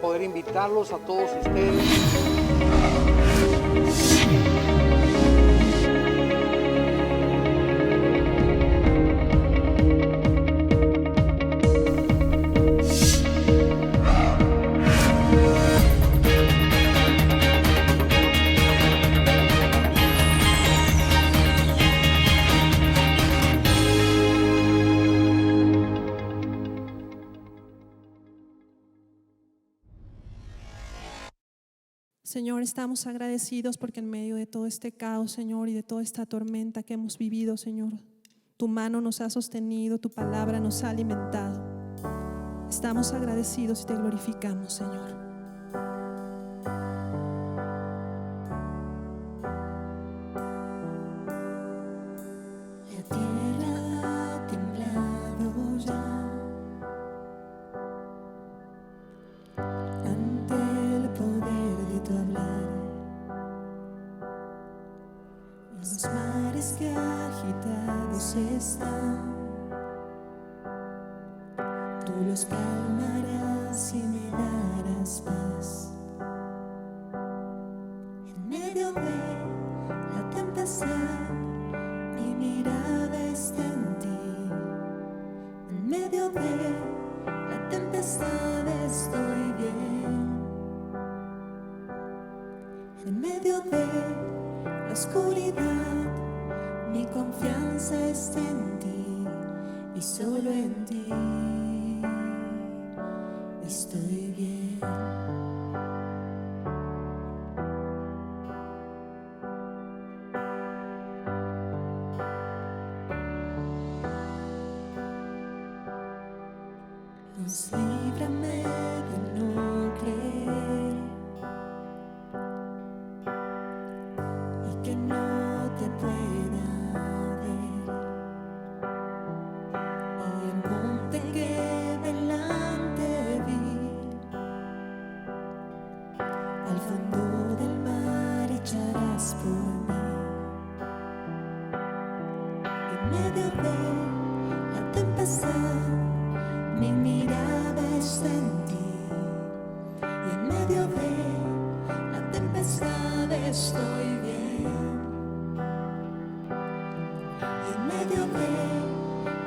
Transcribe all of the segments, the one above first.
poder invitarlos a todos ustedes. Señor, estamos agradecidos porque en medio de todo este caos, Señor, y de toda esta tormenta que hemos vivido, Señor, tu mano nos ha sostenido, tu palabra nos ha alimentado. Estamos agradecidos y te glorificamos, Señor. La tierra ha temblado ya ante el poder de tu hablar. Los mares que agitados están, tú los calmarás y me darás paz. En medio de la tempestad, mi mirada está en ti. En medio de la tempestad estoy bien. En medio de la oscuridad, mi confianza está en ti y solo en ti estoy bien. Dios, líbrame de no creer y que no te pueda ver. Y el monte que delante vi, al fondo del mar echarás por mí. En medio de la tempestad, mi mirada está en ti. Y en medio de la tempestad estoy bien. Y en medio de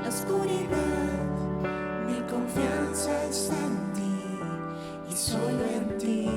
la oscuridad, mi confianza está en ti y solo en ti.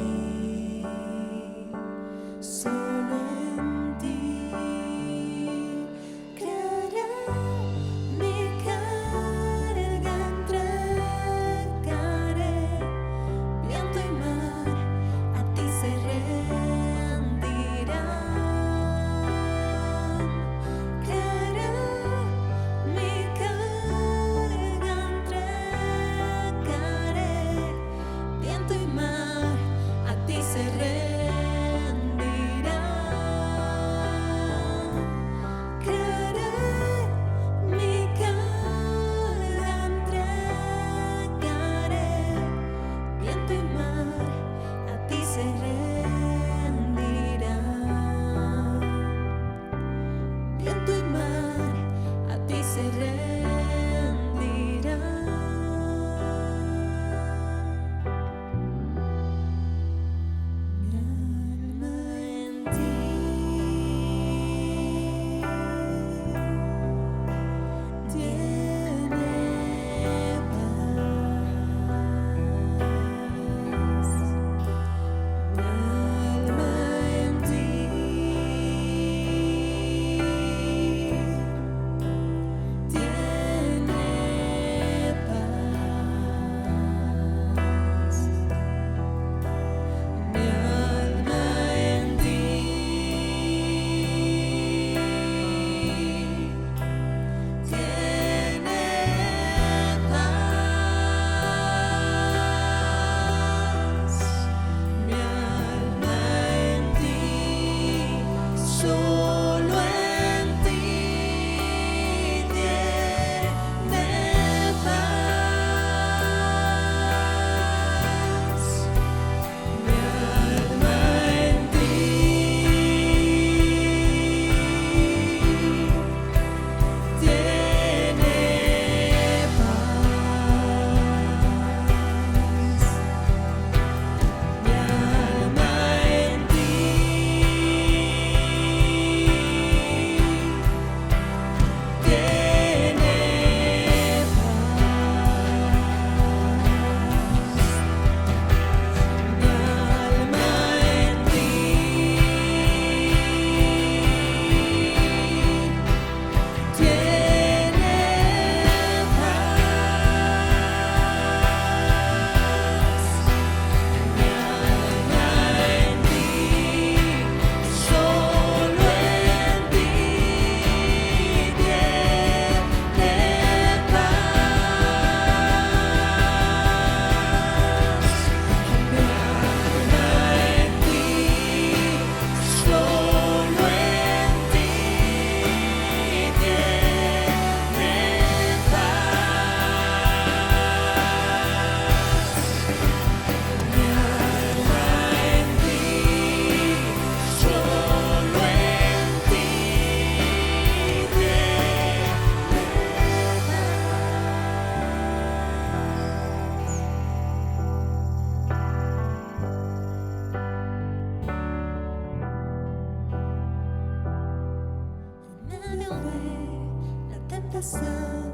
tempestad,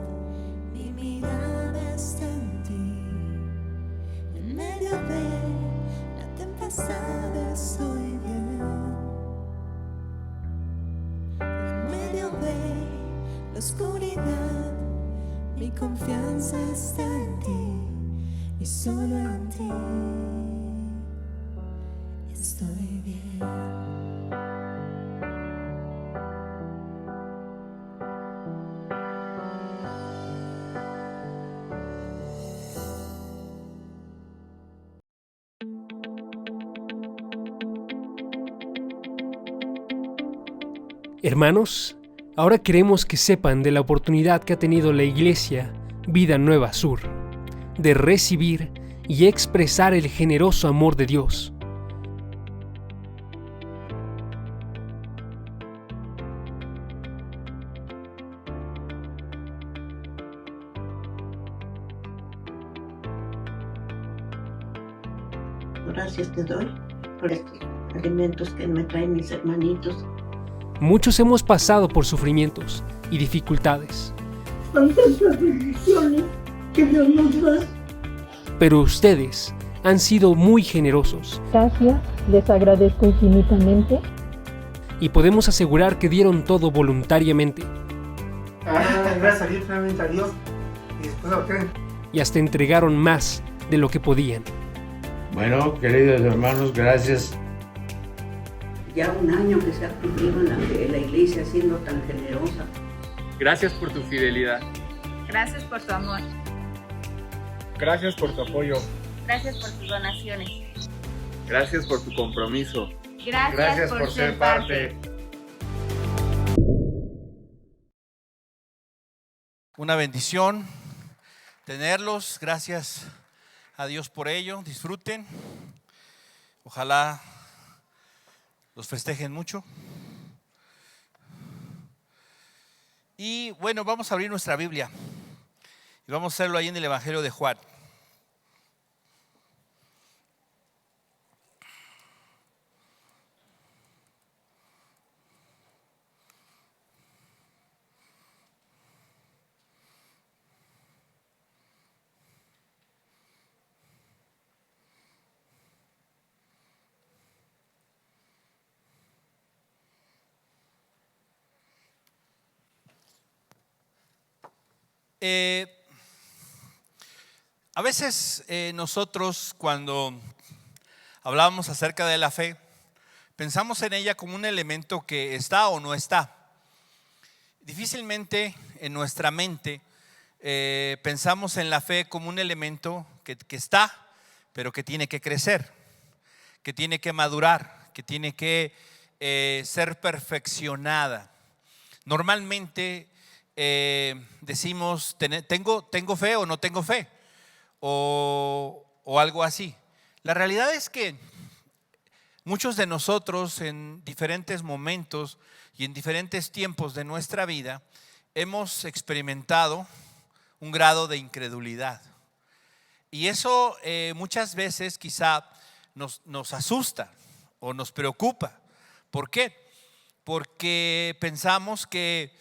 mi mirada está en ti. En medio de la tempestad estoy bien. En medio de la oscuridad, mi confianza está en ti y solo en ti estoy bien. Hermanos, ahora queremos que sepan de la oportunidad que ha tenido la Iglesia Vida Nueva Sur de recibir y expresar el generoso amor de Dios. Gracias te doy por estos alimentos que me traen mis hermanitos. Muchos hemos pasado por sufrimientos y dificultades, Son tantas bendiciones que Dios nos da. pero ustedes han sido muy generosos Gracias, les agradezco infinitamente. y podemos asegurar que dieron todo voluntariamente Gracias a Dios, primeramente a Dios y después a usted. y hasta entregaron más de lo que podían. Bueno, queridos hermanos, gracias. Ya un año que se ha cumplido en la iglesia siendo tan generosa. Gracias por tu fidelidad. Gracias por tu amor. Gracias por tu apoyo. Gracias por tus donaciones. Gracias por tu compromiso. Gracias por ser parte. Una bendición tenerlos. Gracias a Dios por ello. Disfruten. Ojalá los festejen mucho. Y bueno, vamos a abrir nuestra Biblia y vamos a hacerlo ahí en el Evangelio de Juan. A veces nosotros cuando hablamos acerca de la fe, pensamos en ella como un elemento que está o no está. Difícilmente en nuestra mente pensamos en la fe como un elemento que está, pero que tiene que crecer, que tiene que madurar, que tiene que ser perfeccionada. Normalmente decimos, ¿tengo fe o no tengo fe? O algo así. La realidad es que muchos de nosotros en diferentes momentos y en diferentes tiempos de nuestra vida hemos experimentado un grado de incredulidad. Y eso muchas veces quizá nos asusta o nos preocupa. ¿Por qué? Porque pensamos que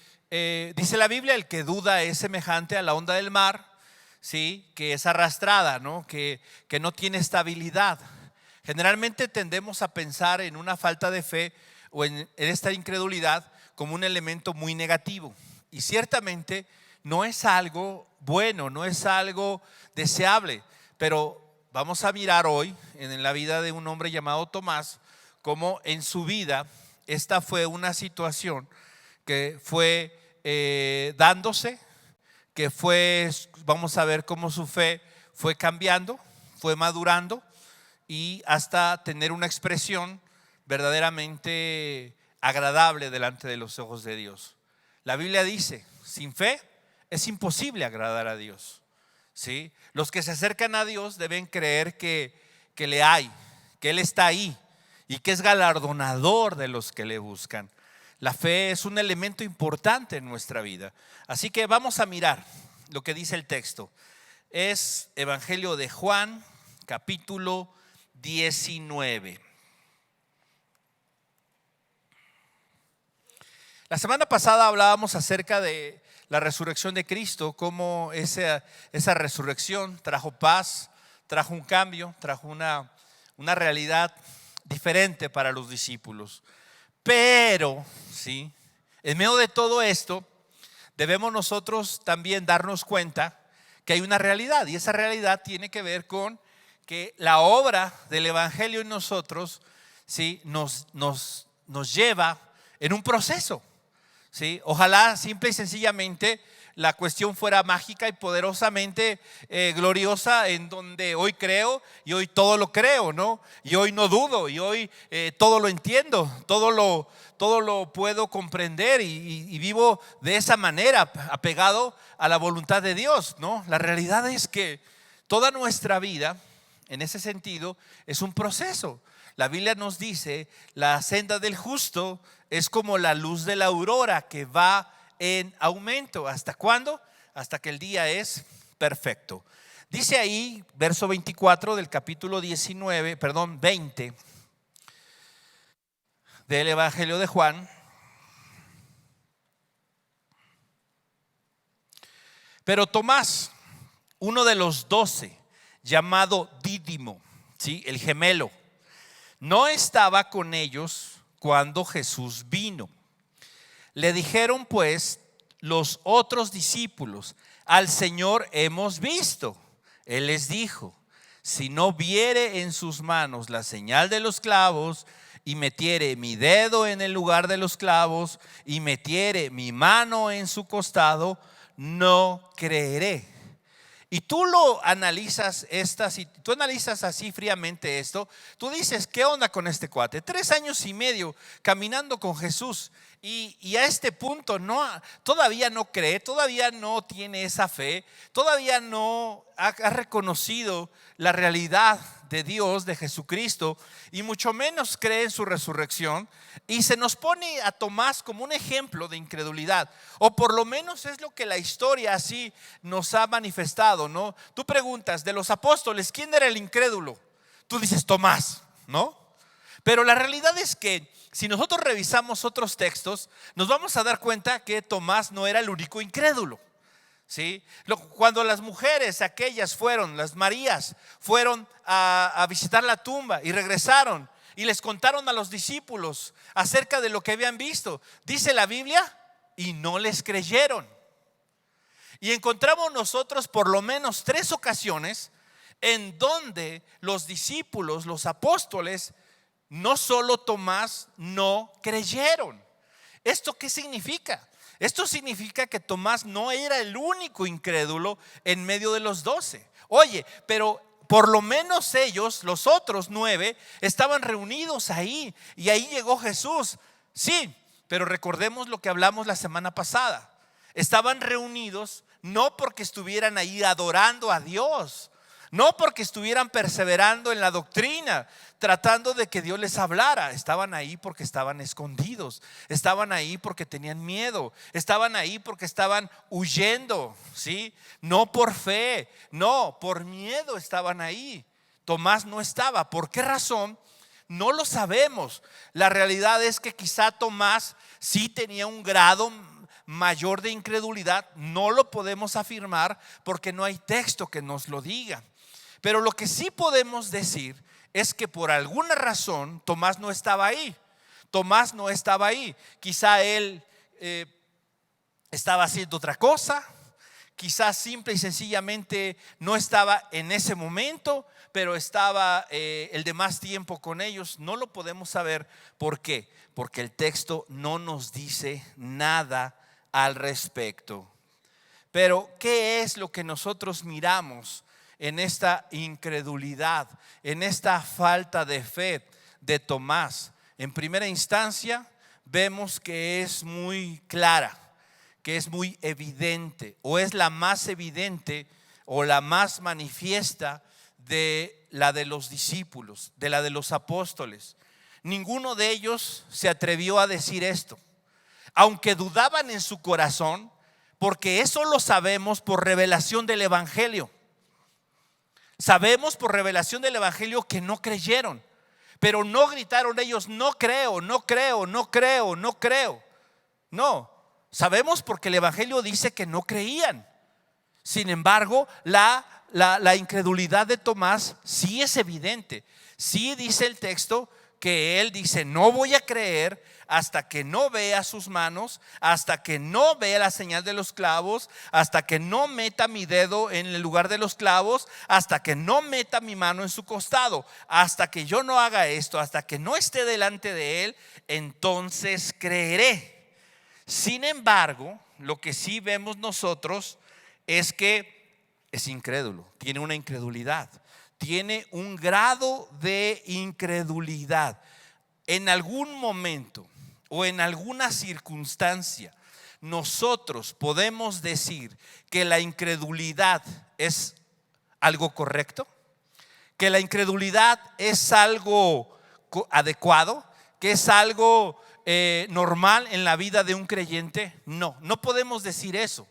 dice la Biblia, el que duda es semejante a la onda del mar, ¿sí? Que es arrastrada, ¿no? Que no tiene estabilidad. Generalmente tendemos a pensar en una falta de fe o en esta incredulidad como un elemento muy negativo. Y ciertamente no es algo bueno, no es algo deseable. Pero vamos a mirar hoy en la vida de un hombre llamado Tomás, cómo en su vida esta fue una situación que fue dándose, que fue, vamos a ver cómo su fe fue cambiando, fue madurando y hasta tener una expresión verdaderamente agradable delante de los ojos de Dios. La Biblia dice, sin fe es imposible agradar a Dios, ¿sí? Los que se acercan a Dios deben creer que le hay, que Él está ahí y que es galardonador de los que le buscan. La fe es un elemento importante en nuestra vida. Así que vamos a mirar lo que dice el texto. Es Evangelio de Juan, capítulo 19. La semana pasada hablábamos acerca de la resurrección de Cristo, cómo esa resurrección trajo paz, trajo un cambio, trajo una realidad diferente para los discípulos. Pero, ¿sí?, en medio de todo esto, debemos nosotros también darnos cuenta que hay una realidad, y esa realidad tiene que ver con que la obra del Evangelio en nosotros, ¿sí?, nos lleva en un proceso, ¿sí? Ojalá simple y sencillamente la cuestión fuera mágica y poderosamente gloriosa, en donde hoy creo y hoy todo lo creo, ¿no? Y hoy no dudo y hoy todo lo entiendo, todo lo puedo comprender y vivo de esa manera, apegado a la voluntad de Dios, ¿no? La realidad es que toda nuestra vida, en ese sentido, es un proceso. La Biblia nos dice: la senda del justo es como la luz de la aurora que va en aumento. ¿Hasta cuándo? Hasta que el día es perfecto. Dice ahí, verso 24 del capítulo 20 del Evangelio de Juan: pero Tomás, uno de los 12, llamado Dídimo, ¿sí?, el gemelo, no estaba con ellos cuando Jesús vino. Le dijeron pues los otros discípulos: al Señor hemos visto. Él les dijo: si no viere en sus manos la señal de los clavos, y metiere mi dedo en el lugar de los clavos, y metiere mi mano en su costado, no creeré. Y tú lo analizas, si tú analizas así fríamente esto, tú dices: ¿qué onda con este cuate? 3 años y medio caminando con Jesús, y a este punto todavía no cree, todavía no tiene esa fe, todavía no ha reconocido la realidad de Dios, de Jesucristo, y mucho menos cree en su resurrección. Y se nos pone a Tomás como un ejemplo de incredulidad, o por lo menos es lo que la historia así nos ha manifestado, ¿no? Tú preguntas, de los apóstoles, ¿quién era el incrédulo? Tú dices Tomás, ¿no? Pero la realidad es que si nosotros revisamos otros textos, nos vamos a dar cuenta que Tomás no era el único incrédulo, ¿sí? Cuando las mujeres aquellas las Marías, fueron a visitar la tumba y regresaron y les contaron a los discípulos acerca de lo que habían visto, dice la Biblia, y no les creyeron. Y encontramos nosotros por lo menos 3 ocasiones en donde los discípulos, los apóstoles, no solo Tomás, no creyeron. ¿Esto qué significa? Esto significa que Tomás no era el único incrédulo en medio de los 12. Oye, pero por lo menos ellos, los otros 9, estaban reunidos ahí, y ahí llegó Jesús. Sí, pero recordemos lo que hablamos la semana pasada. Estaban reunidos no porque estuvieran ahí adorando a Dios, no porque estuvieran perseverando en la doctrina, tratando de que Dios les hablara. Estaban ahí porque estaban escondidos, estaban ahí porque tenían miedo, estaban ahí porque estaban huyendo, ¿sí? No por fe, no, por miedo estaban ahí. Tomás no estaba. ¿Por qué razón? No lo sabemos. La realidad es que quizá Tomás sí tenía un grado mayor de incredulidad. No lo podemos afirmar porque no hay texto que nos lo diga. Pero lo que sí podemos decir es que por alguna razón Tomás no estaba ahí. Tomás no estaba ahí. Quizá él estaba haciendo otra cosa. Quizás simple y sencillamente no estaba en ese momento, pero estaba el demás tiempo con ellos. No lo podemos saber. ¿Por qué? Porque el texto no nos dice nada al respecto. Pero ¿qué es lo que nosotros miramos en esta incredulidad, en esta falta de fe de Tomás? En primera instancia vemos que es muy clara, que es muy evidente, o es la más evidente o la más manifiesta de la de los discípulos, de la de los apóstoles. Ninguno de ellos se atrevió a decir esto, aunque dudaban en su corazón, porque eso lo sabemos por revelación del Evangelio. Sabemos por revelación del Evangelio que no creyeron, pero no gritaron ellos: no creo, no creo, no creo, no creo. No, Sabemos porque el Evangelio dice que no creían. Sin embargo, la incredulidad de Tomás sí es evidente. Sí dice el texto que él dice: no voy a creer hasta que no vea sus manos, hasta que no vea la señal de los clavos, hasta que no meta mi dedo en el lugar de los clavos, hasta que no meta mi mano en su costado. Hasta que yo no haga esto, hasta que no esté delante de él, entonces creeré. Sin embargo, lo que sí vemos nosotros es que es incrédulo, tiene una incredulidad, tiene un grado de incredulidad. En algún momento o en alguna circunstancia nosotros podemos decir que la incredulidad es algo correcto, que la incredulidad es algo adecuado, que es algo normal en la vida de un creyente. No podemos decir eso.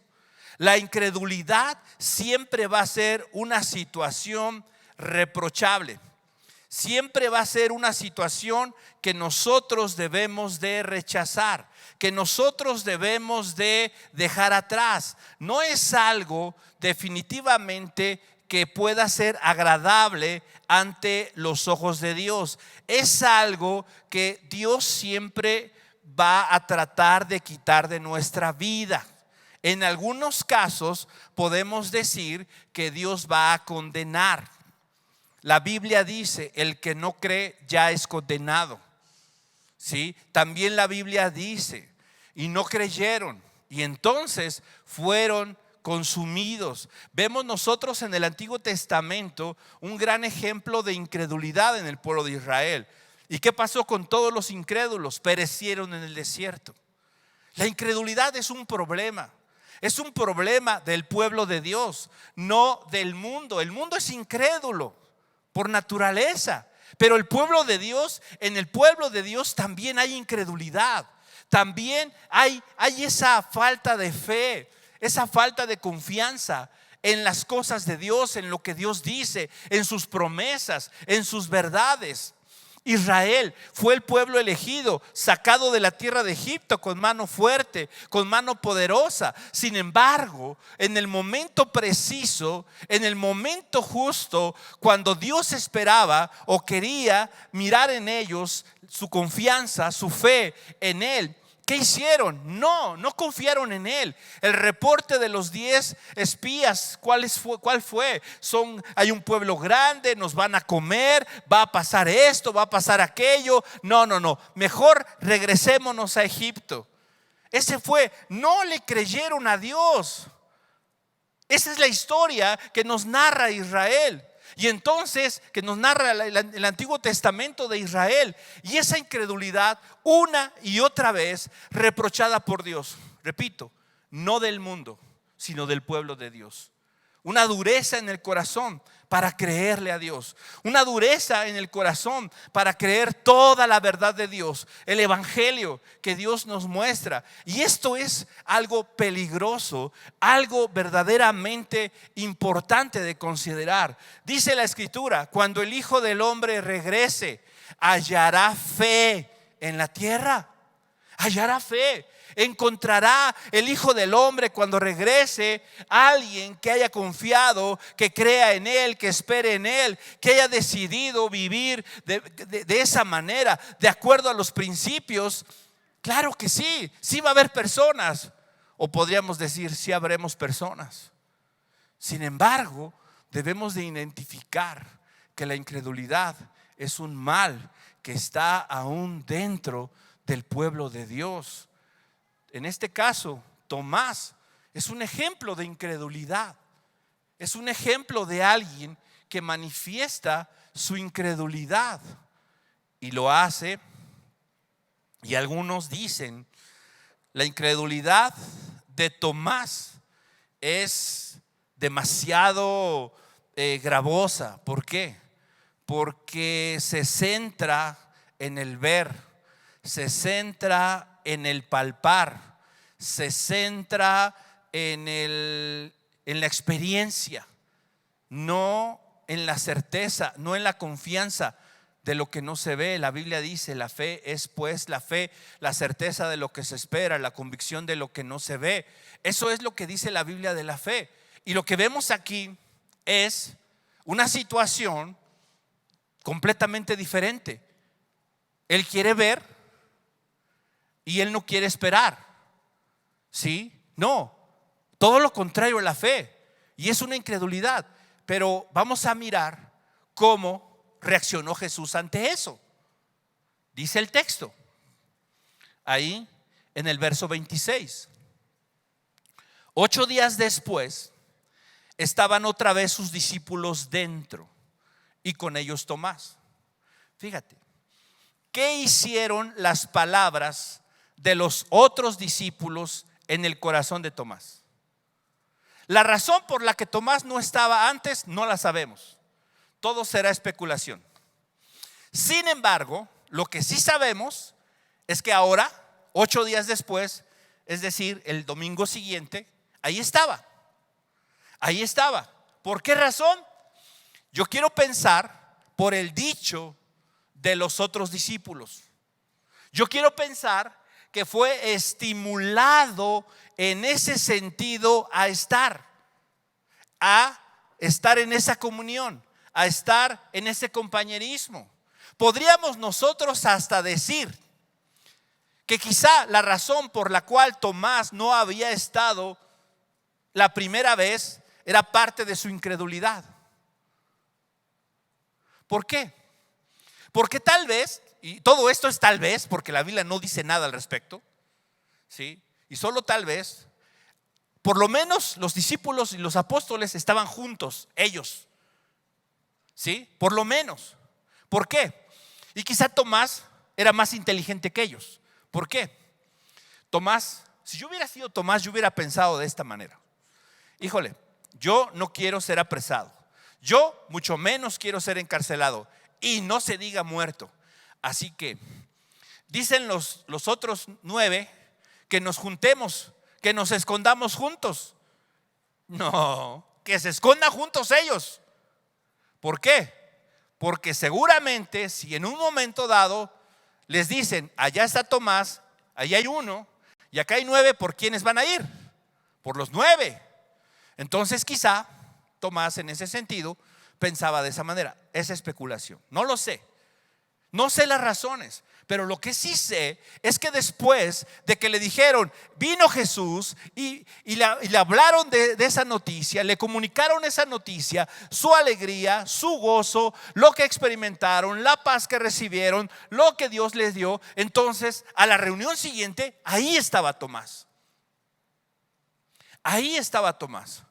La incredulidad siempre va a ser una situación reprochable. Siempre va a ser una situación que nosotros debemos de rechazar, que nosotros debemos de dejar atrás. No es algo definitivamente que pueda ser agradable ante los ojos de Dios. Es algo que Dios siempre va a tratar de quitar de nuestra vida. En algunos casos podemos decir que Dios va a condenar. La Biblia dice: el que no cree ya es condenado. ¿Sí? También la Biblia dice: y no creyeron, y entonces fueron consumidos. Vemos nosotros en el Antiguo Testamento un gran ejemplo de incredulidad en el pueblo de Israel. ¿Y qué pasó con todos los incrédulos? Perecieron en el desierto. La incredulidad es un problema. Es un problema del pueblo de Dios, no del mundo. El mundo es incrédulo por naturaleza, pero el pueblo de Dios, en el pueblo de Dios también hay incredulidad. También hay esa falta de fe, esa falta de confianza en las cosas de Dios, en lo que Dios dice, en sus promesas, en sus verdades. Israel fue el pueblo elegido, sacado de la tierra de Egipto con mano fuerte, con mano poderosa. Sin embargo, en el momento preciso, en el momento justo, cuando Dios esperaba o quería mirar en ellos su confianza, su fe en Él, ¿qué hicieron? No confiaron en Él. El reporte de los 10 espías, ¿cuál fue? Hay un pueblo grande, nos van a comer, va a pasar esto, va a pasar aquello. No, mejor regresémonos a Egipto. Ese fue, no le creyeron a Dios. Esa es la historia que nos narra Israel. Y entonces, que nos narra el Antiguo Testamento de Israel. Y esa incredulidad, una y otra vez, reprochada por Dios. Repito, no del mundo, sino del pueblo de Dios. Una dureza en el corazón para creerle a Dios. Una dureza en el corazón para creer toda la verdad de Dios, el evangelio que Dios nos muestra. Y esto es algo peligroso, algo verdaderamente importante de considerar. Dice la Escritura: cuando el Hijo del Hombre regrese, hallará fe en la tierra. Hallará fe. Encontrará el Hijo del Hombre cuando regrese alguien que haya confiado, que crea en Él, que espere en Él, que haya decidido vivir de esa manera, de acuerdo a los principios. Claro que sí va a haber personas, o podríamos decir sí habremos personas. Sin embargo, debemos de identificar que la incredulidad es un mal que está aún dentro del pueblo de Dios. En este caso, Tomás es un ejemplo de incredulidad. Es un ejemplo de alguien que manifiesta su incredulidad y lo hace. Y algunos dicen: la incredulidad de Tomás es demasiado gravosa. ¿Por qué? Porque se centra en el ver, se centra en el palpar, se centra en la experiencia, no en la certeza, no en la confianza. de lo que no se ve. La Biblia dice, la fe es pues la fe, la certeza de lo que se espera, la convicción de lo que no se ve. Eso es lo que dice la Biblia de la fe. Y lo que vemos aquí es una situación completamente diferente. Él quiere ver y él no quiere esperar. ¿Sí? No, todo lo contrario a la fe. Y es una incredulidad. Pero vamos a mirar cómo reaccionó Jesús ante eso. Dice el texto ahí en el verso 26: 8 días después estaban otra vez sus discípulos dentro y con ellos Tomás. Fíjate, ¿qué hicieron las palabras de los otros discípulos en el corazón de Tomás? La razón por la que Tomás no estaba antes no la sabemos. Todo será especulación. Sin embargo, lo que sí sabemos es que ahora, 8 días después, es decir, el domingo siguiente, ahí estaba. Ahí estaba. ¿Por qué razón? Yo quiero pensar por el dicho de los otros discípulos. Yo quiero pensar que fue estimulado en ese sentido a estar en esa comunión, a estar en ese compañerismo. Podríamos nosotros hasta decir que quizá la razón por la cual Tomás no había estado la primera vez era parte de su incredulidad. ¿Por qué? Porque tal vez, y todo esto es tal vez, porque la Biblia no dice nada al respecto, ¿sí? Y solo tal vez, por lo menos los discípulos y los apóstoles estaban juntos, ellos, ¿sí? Por lo menos. ¿Por qué? Y quizá Tomás era más inteligente que ellos. ¿Por qué? Tomás, si yo hubiera sido Tomás, yo hubiera pensado de esta manera: híjole, yo no quiero ser apresado, yo mucho menos quiero ser encarcelado, y no se diga muerto. Así que dicen los otros 9 que nos juntemos, que nos escondamos juntos. No, que se escondan juntos ellos. ¿Por qué? Porque seguramente si en un momento dado les dicen, allá está Tomás, allá hay uno y acá hay 9, ¿por quiénes van a ir? Por los 9. Entonces quizá Tomás en ese sentido pensaba de esa manera. Es especulación, no lo sé. No sé las razones, pero lo que sí sé es que después de que le dijeron, vino Jesús y le hablaron de esa noticia, le comunicaron esa noticia, su alegría, su gozo, lo que experimentaron, la paz que recibieron, lo que Dios les dio. Entonces, a la reunión siguiente, ahí estaba Tomás. Ahí estaba Tomás.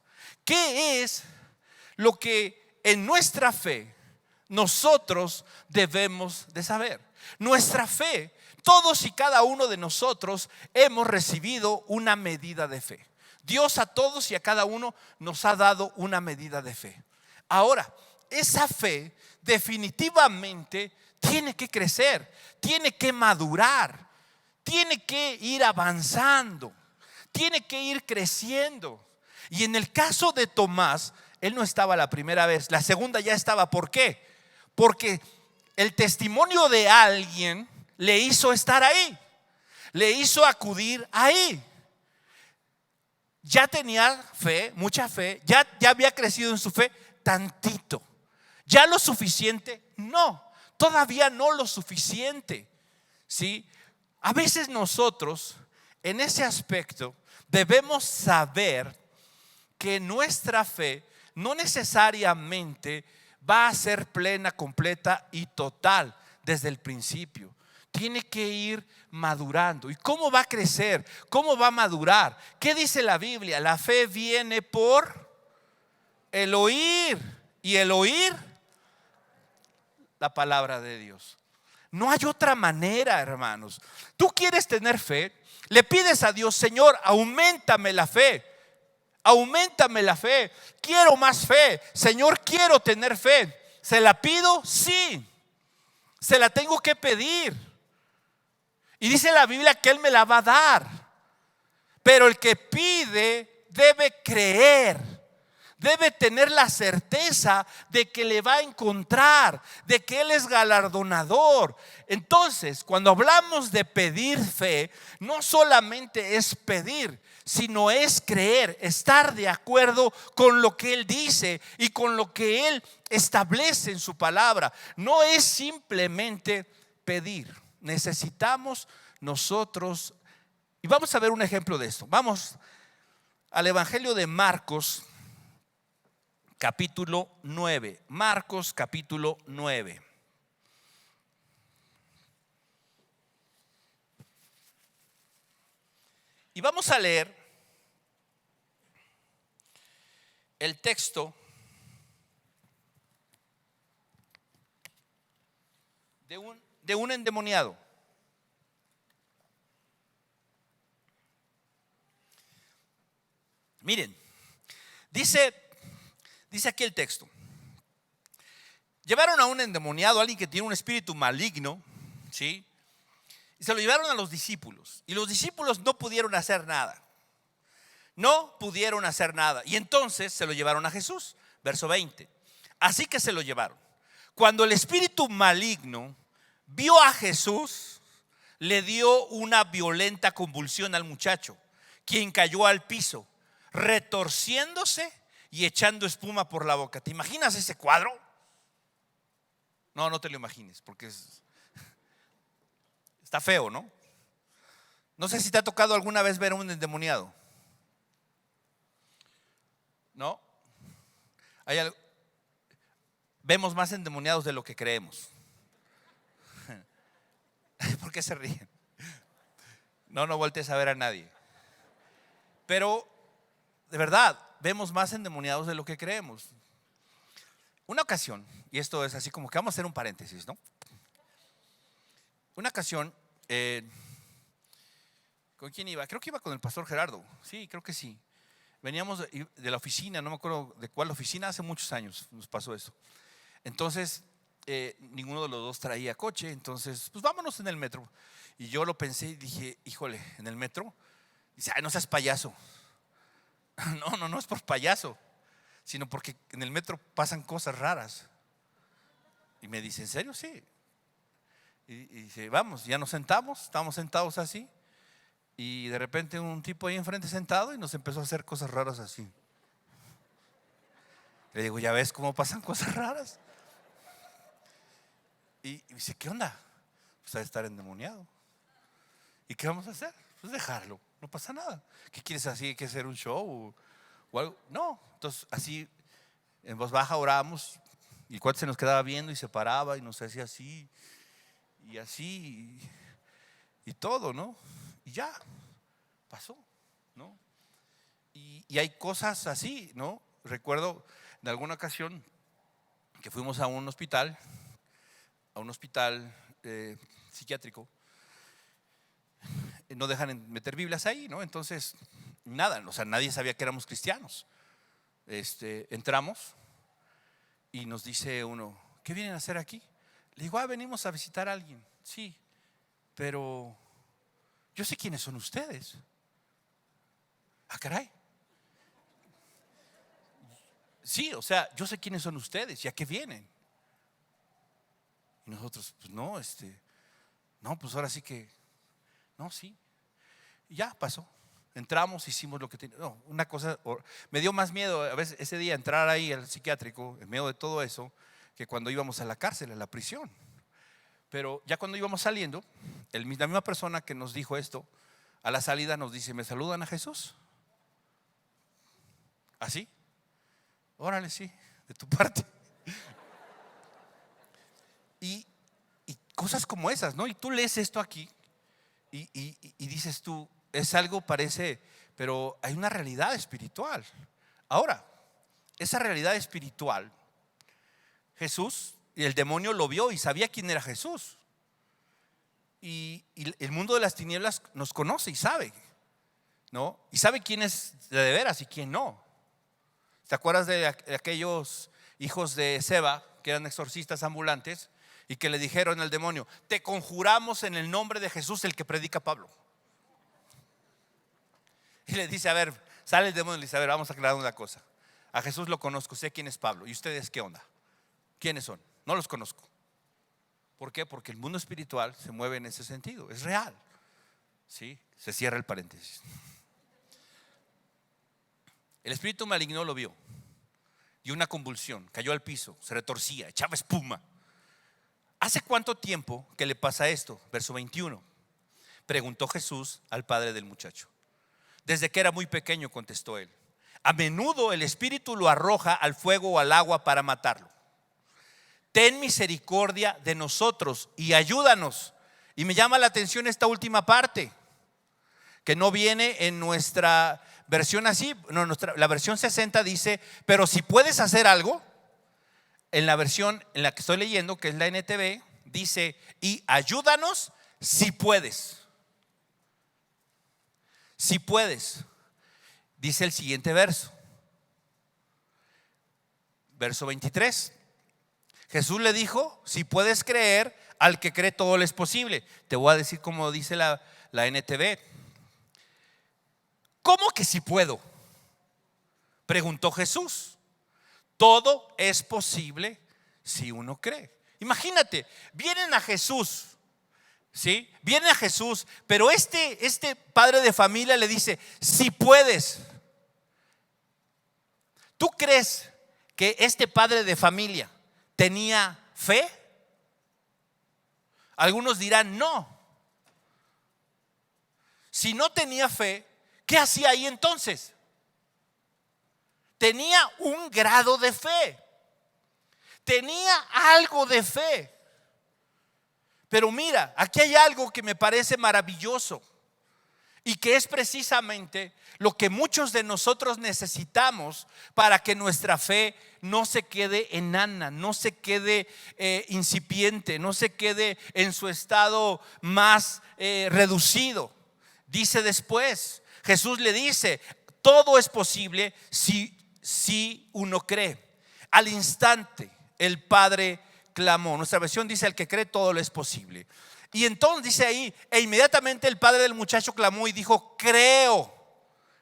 ¿Qué es lo que en nuestra fe nosotros debemos de saber? Nuestra fe, todos y cada uno de nosotros hemos recibido una medida de fe. Dios a todos y a cada uno nos ha dado una medida de fe. Ahora, esa fe definitivamente tiene que crecer, tiene que madurar, tiene que ir avanzando, tiene que ir creciendo. Y en el caso de Tomás, él no estaba la primera vez, la segunda ya estaba. ¿Por qué? Porque el testimonio de alguien le hizo estar ahí, le hizo acudir ahí. Ya tenía fe, mucha fe, ya había crecido en su fe tantito. ¿Ya lo suficiente? No, todavía no lo suficiente. ¿Sí? A veces nosotros en ese aspecto debemos saber que nuestra fe no necesariamente va a ser plena, completa y total desde el principio. Tiene que ir madurando. ¿Y cómo va a crecer? ¿Cómo va a madurar? ¿Qué dice la Biblia? La fe viene por el oír, y el oír la palabra de Dios. No hay otra manera, hermanos. Tú quieres tener fe, le pides a Dios, Señor, auméntame la fe. Auméntame la fe, quiero más fe, Señor, quiero tener fe. ¿Se la pido? Sí, se la tengo que pedir. Y dice la Biblia que Él me la va a dar. Pero el que pide debe creer debe tener la certeza de que le va a encontrar, de que Él es galardonador. Entonces, cuando hablamos de pedir fe, no solamente es pedir, sino es creer, estar de acuerdo con lo que Él dice y con lo que Él establece en su palabra. No es simplemente pedir. Necesitamos nosotros, y vamos a ver un ejemplo de esto. Vamos al Evangelio de Marcos, capítulo 9. Marcos, capítulo 9. Y vamos a leer el texto de un endemoniado. Miren, dice aquí el texto: llevaron a un endemoniado, a alguien que tiene un espíritu maligno, ¿sí? Y se lo llevaron a los discípulos. Y los discípulos no pudieron hacer nada. No pudieron hacer nada. Y entonces se lo llevaron a Jesús. Verso 20. Así que se lo llevaron. Cuando el espíritu maligno vio a Jesús, le dio una violenta convulsión al muchacho, quien cayó al piso, retorciéndose y echando espuma por la boca. ¿Te imaginas ese cuadro? No, no te lo imagines, porque está feo, ¿no? No sé si te ha tocado alguna vez ver a un endemoniado. ¿No? Vemos más endemoniados de lo que creemos. ¿Por qué se ríen? No voltees a ver a nadie. Pero de verdad, vemos más endemoniados de lo que creemos. Una ocasión, y esto es así como que vamos a hacer un paréntesis, ¿no? Una ocasión, ¿con quién iba? Creo que iba con el pastor Gerardo. Sí, creo que sí. Veníamos de la oficina, no me acuerdo de cuál oficina, hace muchos años nos pasó eso. Entonces, ninguno de los dos traía coche, entonces, pues vámonos en el metro. Y yo lo pensé y dije, híjole, en el metro. Dice, ay, no seas payaso. No es por payaso, sino porque en el metro pasan cosas raras. Y me dice, ¿en serio? Sí. Y dice, vamos, ya nos sentamos, estábamos sentados así. Y de repente un tipo ahí enfrente sentado y nos empezó a hacer cosas raras así. Le digo, ¿ya ves cómo pasan cosas raras? Y dice, ¿qué onda? Pues ha de estar endemoniado. ¿Y qué vamos a hacer? Pues dejarlo, no pasa nada. ¿Qué quieres así? ¿Hay que hacer un show o algo? No, entonces así en voz baja oramos. Y el cuate se nos quedaba viendo y se paraba y nos hacía así y así y todo, ¿no? Y ya, pasó, ¿no? Y hay cosas así, ¿no? Recuerdo en alguna ocasión que fuimos a un hospital psiquiátrico. No dejan meter Biblias ahí, ¿no? Entonces, nada, o sea, nadie sabía que éramos cristianos. Entramos y nos dice uno, ¿qué vienen a hacer aquí? Le digo, venimos a visitar a alguien. Sí, pero yo sé quiénes son ustedes. Ah, caray. Sí, o sea, yo sé quiénes son ustedes y a qué vienen. Y nosotros, pues no, no, pues ahora sí que, no, sí. Y ya pasó. Entramos, hicimos lo que teníamos. No, una cosa, me dio más miedo a veces ese día entrar ahí al psiquiátrico, en medio de todo eso, que cuando íbamos a la cárcel, a la prisión. Pero ya cuando íbamos saliendo, la misma persona que nos dijo esto, a la salida nos dice, ¿me saludan a Jesús? ¿Así? Órale, sí, de tu parte. Y cosas como esas, ¿no? Y tú lees esto aquí y dices tú, es algo parece, pero hay una realidad espiritual. Ahora, esa realidad espiritual, Jesús y el demonio lo vio y sabía quién era Jesús. Y el mundo de las tinieblas nos conoce y sabe, ¿no? Y sabe quién es de veras y quién no. ¿Te acuerdas de aquellos hijos de Seba que eran exorcistas ambulantes y que le dijeron al demonio, te conjuramos en el nombre de Jesús, el que predica Pablo? Y le dice, a ver, sale el demonio y le dice, a ver, vamos a aclarar una cosa. A Jesús lo conozco, sé quién es Pablo. ¿Y ustedes qué onda? ¿Quiénes son? No los conozco. ¿Por qué? Porque el mundo espiritual se mueve en ese sentido, es real. ¿Sí? Se cierra el paréntesis. El espíritu maligno lo vio. Dio una convulsión, cayó al piso, se retorcía, echaba espuma. ¿Hace cuánto tiempo que le pasa esto? Verso 21. Preguntó Jesús al padre del muchacho. Desde que era muy pequeño, contestó él. A menudo el espíritu lo arroja al fuego o al agua para matarlo. Ten misericordia de nosotros y ayúdanos. Y me llama la atención esta última parte, que no viene en nuestra versión así. No, la versión 60 dice, pero si puedes hacer algo. En la versión en la que estoy leyendo, que es la NTV, dice, y ayúdanos si puedes. Si puedes. Dice el siguiente verso. Verso 23. Jesús le dijo, si puedes creer, al que cree todo le es posible. Te voy a decir como dice la NTV. ¿Cómo que si puedo? Preguntó Jesús. Todo es posible si uno cree. Imagínate, vienen a Jesús, ¿sí? Vienen a Jesús, pero este padre de familia le dice, si puedes. ¿Tú crees que este padre de familia tenía fe? Algunos dirán no. Si no tenía fe, ¿qué hacía ahí entonces? Tenía un grado de fe. Tenía algo de fe. Pero mira, aquí hay algo que me parece maravilloso y que es precisamente lo que muchos de nosotros necesitamos para que nuestra fe no se quede enana, no se quede incipiente, no se quede en su estado más reducido. Dice después, Jesús le dice, todo es posible si uno cree. Al instante el Padre clamó. Nuestra versión dice, al que cree todo lo es posible. Y entonces dice ahí, e inmediatamente el padre del muchacho clamó y dijo, creo,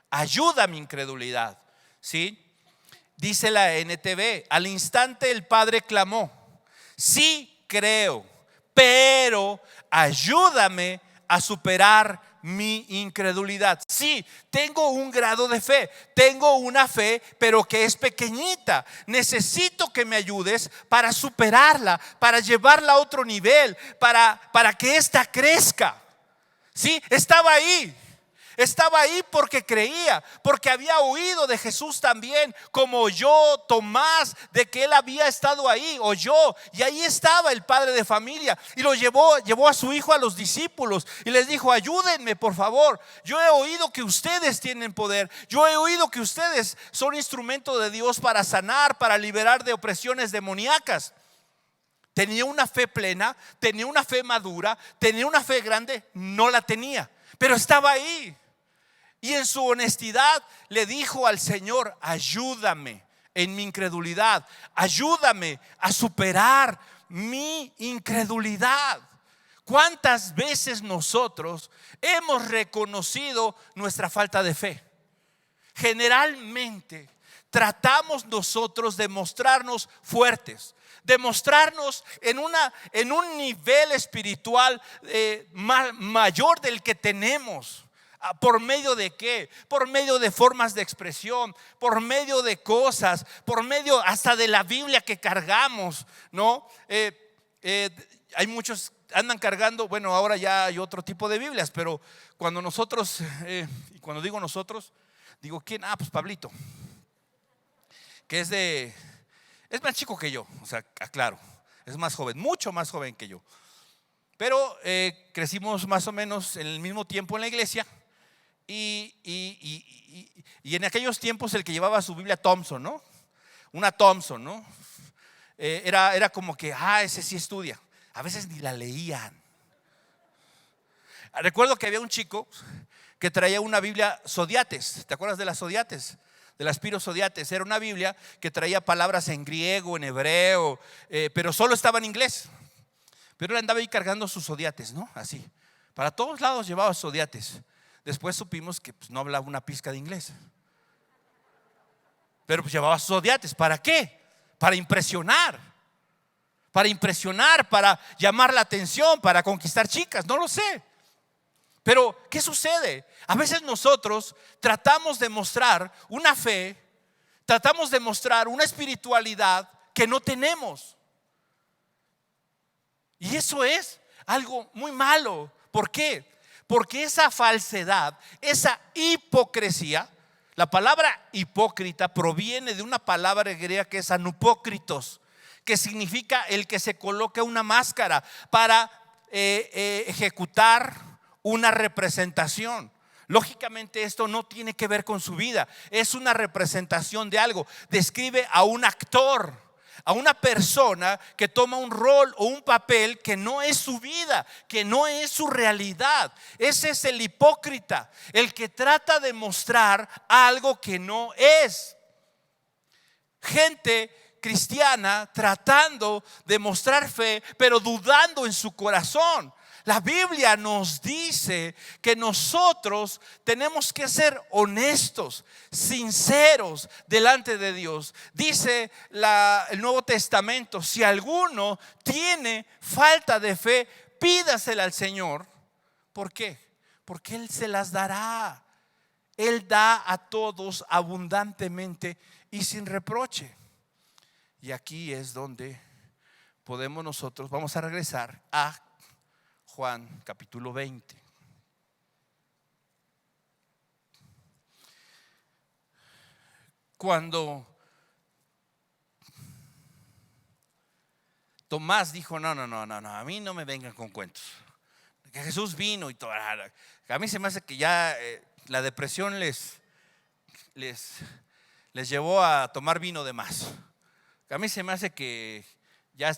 ayuda a mi incredulidad. ¿Sí? Dice la NTV, al instante el padre clamó, sí creo, pero ayúdame a superar mi incredulidad. Sí, tengo un grado de fe, tengo una fe, pero que es pequeñita. Necesito que me ayudes para superarla, para llevarla a otro nivel, para que ésta crezca. Sí, estaba ahí porque creía, porque había oído de Jesús también, como oyó Tomás de que él había estado ahí, oyó, y ahí estaba el padre de familia y lo llevó a su hijo a los discípulos y les dijo, ayúdenme por favor, yo he oído que ustedes tienen poder, yo he oído que ustedes son instrumento de Dios para sanar, para liberar de opresiones demoníacas. Tenía una fe plena, tenía una fe madura, tenía una fe grande, no la tenía, pero estaba ahí. Y en su honestidad le dijo al Señor, ayúdame en mi incredulidad, ayúdame a superar mi incredulidad. ¿Cuántas veces nosotros hemos reconocido nuestra falta de fe? Generalmente tratamos nosotros de mostrarnos fuertes, de mostrarnos en un nivel espiritual mayor del que tenemos. ¿Por medio de qué? Por medio de formas de expresión, por medio de cosas, por medio hasta de la Biblia que cargamos, ¿no? Hay muchos andan cargando, bueno, ahora ya hay otro tipo de Biblias, pero cuando nosotros, y cuando digo nosotros, digo ¿quién? Pues Pablito, que es más chico que yo, o sea, aclaro, es más joven, mucho más joven que yo, pero crecimos más o menos en el mismo tiempo en la iglesia. Y en aquellos tiempos el que llevaba su Biblia Thompson, ¿no? Una Thompson, ¿no? Era como que, ese sí estudia. A veces ni la leían. Recuerdo que había un chico que traía una Biblia Zodiates. ¿Te acuerdas de las Zodiates? De las Piro Zodiates. Era una Biblia que traía palabras en griego, en hebreo, pero solo estaba en inglés. Pero él andaba ahí cargando sus Zodiates, ¿no? Así. Para todos lados llevaba Zodiates. Después supimos que no hablaba una pizca de inglés. Pero pues llevaba sus odiantes. ¿Para qué? Para impresionar, para llamar la atención, para conquistar chicas, no lo sé. Pero ¿qué sucede? A veces nosotros tratamos de mostrar una fe, tratamos de mostrar una espiritualidad que no tenemos. Y eso es algo muy malo. ¿Por qué? Porque esa falsedad, esa hipocresía, la palabra hipócrita proviene de una palabra griega que es anupócritos, que significa el que se coloca una máscara para ejecutar una representación. Lógicamente esto no tiene que ver con su vida, es una representación de algo. Describe a un actor, a una persona que toma un rol o un papel que no es su vida, que no es su realidad. Ese es el hipócrita, el que trata de mostrar algo que no es. Gente cristiana tratando de mostrar fe, pero dudando en su corazón. La Biblia nos dice que nosotros tenemos que ser honestos, sinceros delante de Dios. Dice el Nuevo Testamento: si alguno tiene falta de fe, pídasela al Señor. ¿Por qué? Porque Él se las dará. Él da a todos abundantemente y sin reproche. Y aquí es donde podemos nosotros, vamos a regresar a Juan capítulo 20. Cuando Tomás dijo: no, a mí no me vengan con cuentos, que Jesús vino y todo. A mí se me hace que ya la depresión les llevó a tomar vino de más. A mí se me hace que ya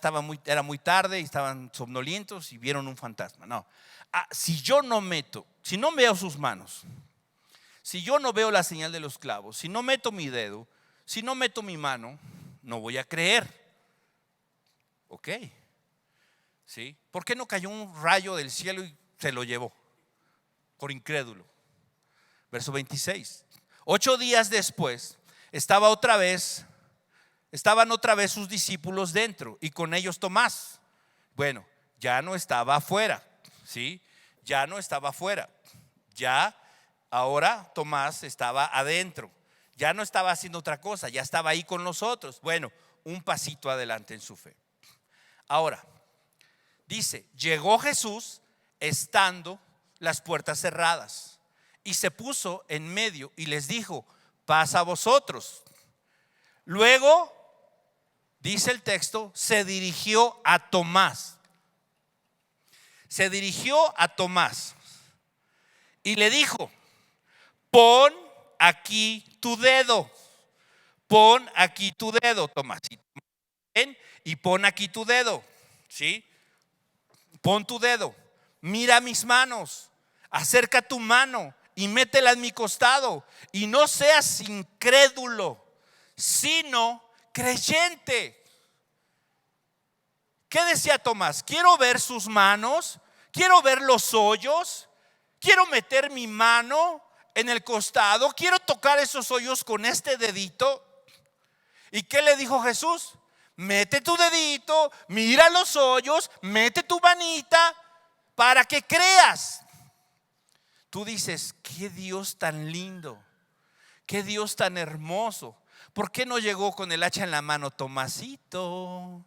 era muy tarde y estaban somnolientos y vieron un fantasma. No, si no veo sus manos, si yo no veo la señal de los clavos, si no meto mi dedo, si no meto mi mano, no voy a creer. Ok, ¿sí? ¿Por qué no cayó un rayo del cielo y se lo llevó? Por incrédulo. Verso 26. 8 días después estaban otra vez sus discípulos dentro y con ellos Tomás. Bueno, ya no estaba afuera, ¿sí? Ya no estaba afuera. Ya ahora Tomás estaba adentro. Ya no estaba haciendo otra cosa, ya estaba ahí con nosotros. Bueno, un pasito adelante en su fe. Ahora, dice: llegó Jesús estando las puertas cerradas y se puso en medio y les dijo: paz a vosotros. Luego, dice el texto, se dirigió a Tomás. Se dirigió a Tomás y le dijo: pon aquí tu dedo. Pon aquí tu dedo, Tomás. Ven y pon aquí tu dedo. ¿Sí? Pon tu dedo. Mira mis manos. Acerca tu mano y métela en mi costado. Y no seas incrédulo, sino creyente. ¿Qué decía Tomás? Quiero ver sus manos, quiero ver los hoyos, quiero meter mi mano en el costado, quiero tocar esos hoyos con este dedito. ¿Y qué le dijo Jesús? Mete tu dedito, mira los hoyos, mete tu manita para que creas. Tú dices: qué Dios tan lindo, qué Dios tan hermoso. ¿Por qué no llegó con el hacha en la mano? Tomasito,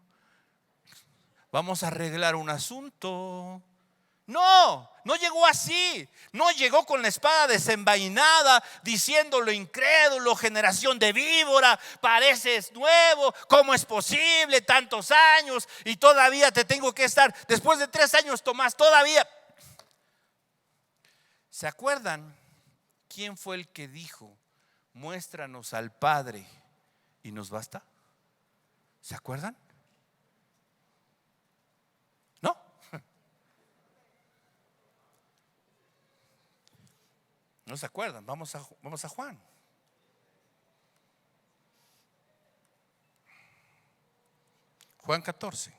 vamos a arreglar un asunto. No llegó así. No llegó con la espada desenvainada diciéndolo: incrédulo, generación de víbora, pareces nuevo, ¿cómo es posible? Tantos años y todavía te tengo que estar. Después de 3 años, Tomás, todavía. ¿Se acuerdan quién fue el que dijo: muéstranos al Padre y nos basta? ¿Se acuerdan? ¿No? ¿No se acuerdan? Vamos a Juan. Juan 14.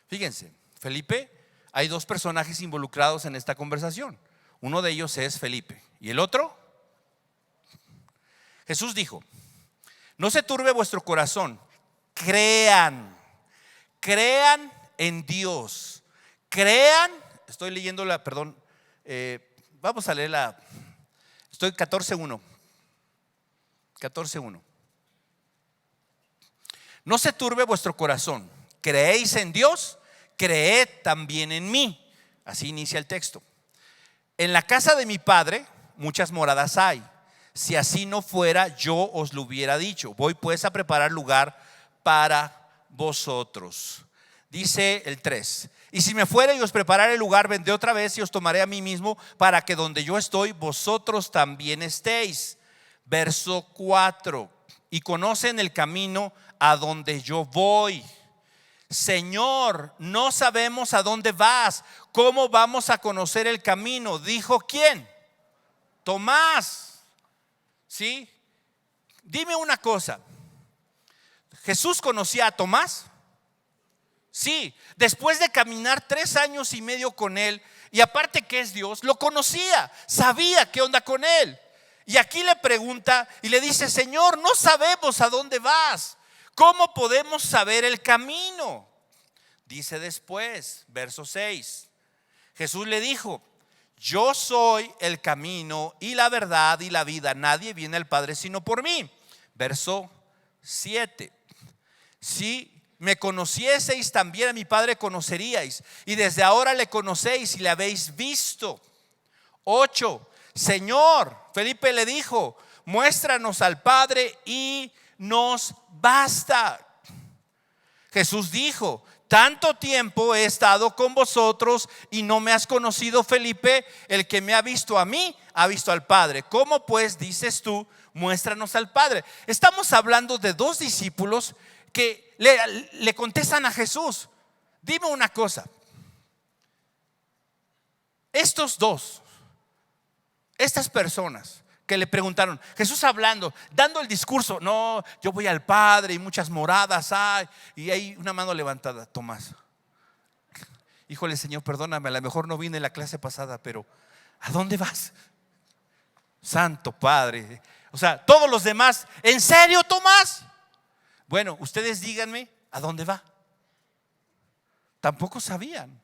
Fíjense, Felipe, hay dos personajes involucrados en esta conversación. Uno de ellos es Felipe. ¿Y el otro? Jesús dijo: no se turbe vuestro corazón, crean en Dios, crean. Estoy leyendo vamos a leer estoy 14:1. No se turbe vuestro corazón, creéis en Dios, creed también en mí. Así inicia el texto. En la casa de mi Padre muchas moradas hay. Si así no fuera, yo os lo hubiera dicho. Voy pues a preparar lugar para vosotros. Dice el 3: y si me fuere y os preparare el lugar, vendré otra vez y os tomaré a mí mismo, para que donde yo estoy, vosotros también estéis. Verso 4: y conocen el camino a donde yo voy. Señor, no sabemos a dónde vas. ¿Cómo vamos a conocer el camino? Dijo, ¿quién? Tomás. ¿Sí? Dime una cosa. ¿Jesús conocía a Tomás? Sí. Después de caminar 3 años y medio con él, y aparte que es Dios, lo conocía, sabía qué onda con él. Y aquí le pregunta y le dice: Señor, no sabemos a dónde vas. ¿Cómo podemos saber el camino? Dice después, verso 6. Jesús le dijo: yo soy el camino y la verdad y la vida. Nadie viene al Padre sino por mí. Verso 7. Si me conocieseis, también a mi Padre conoceríais. Y desde ahora le conocéis y le habéis visto. 8. Señor, Felipe le dijo: muéstranos al Padre y nos basta. Jesús dijo: tanto tiempo he estado con vosotros y no me has conocido, Felipe. El que me ha visto a mí, ha visto al Padre. ¿Cómo pues dices tú, muéstranos al Padre? Estamos hablando de 2 discípulos que le contestan a Jesús. Dime una cosa. Estas personas que le preguntaron, Jesús hablando, dando el discurso: no, yo voy al Padre y muchas moradas hay. Y hay una mano levantada. Tomás: híjole, Señor, perdóname, a lo mejor no vine en la clase pasada, pero ¿a dónde vas? Santo Padre. O sea, todos los demás: ¿en serio, Tomás? Bueno, ustedes díganme, ¿a dónde va? Tampoco sabían.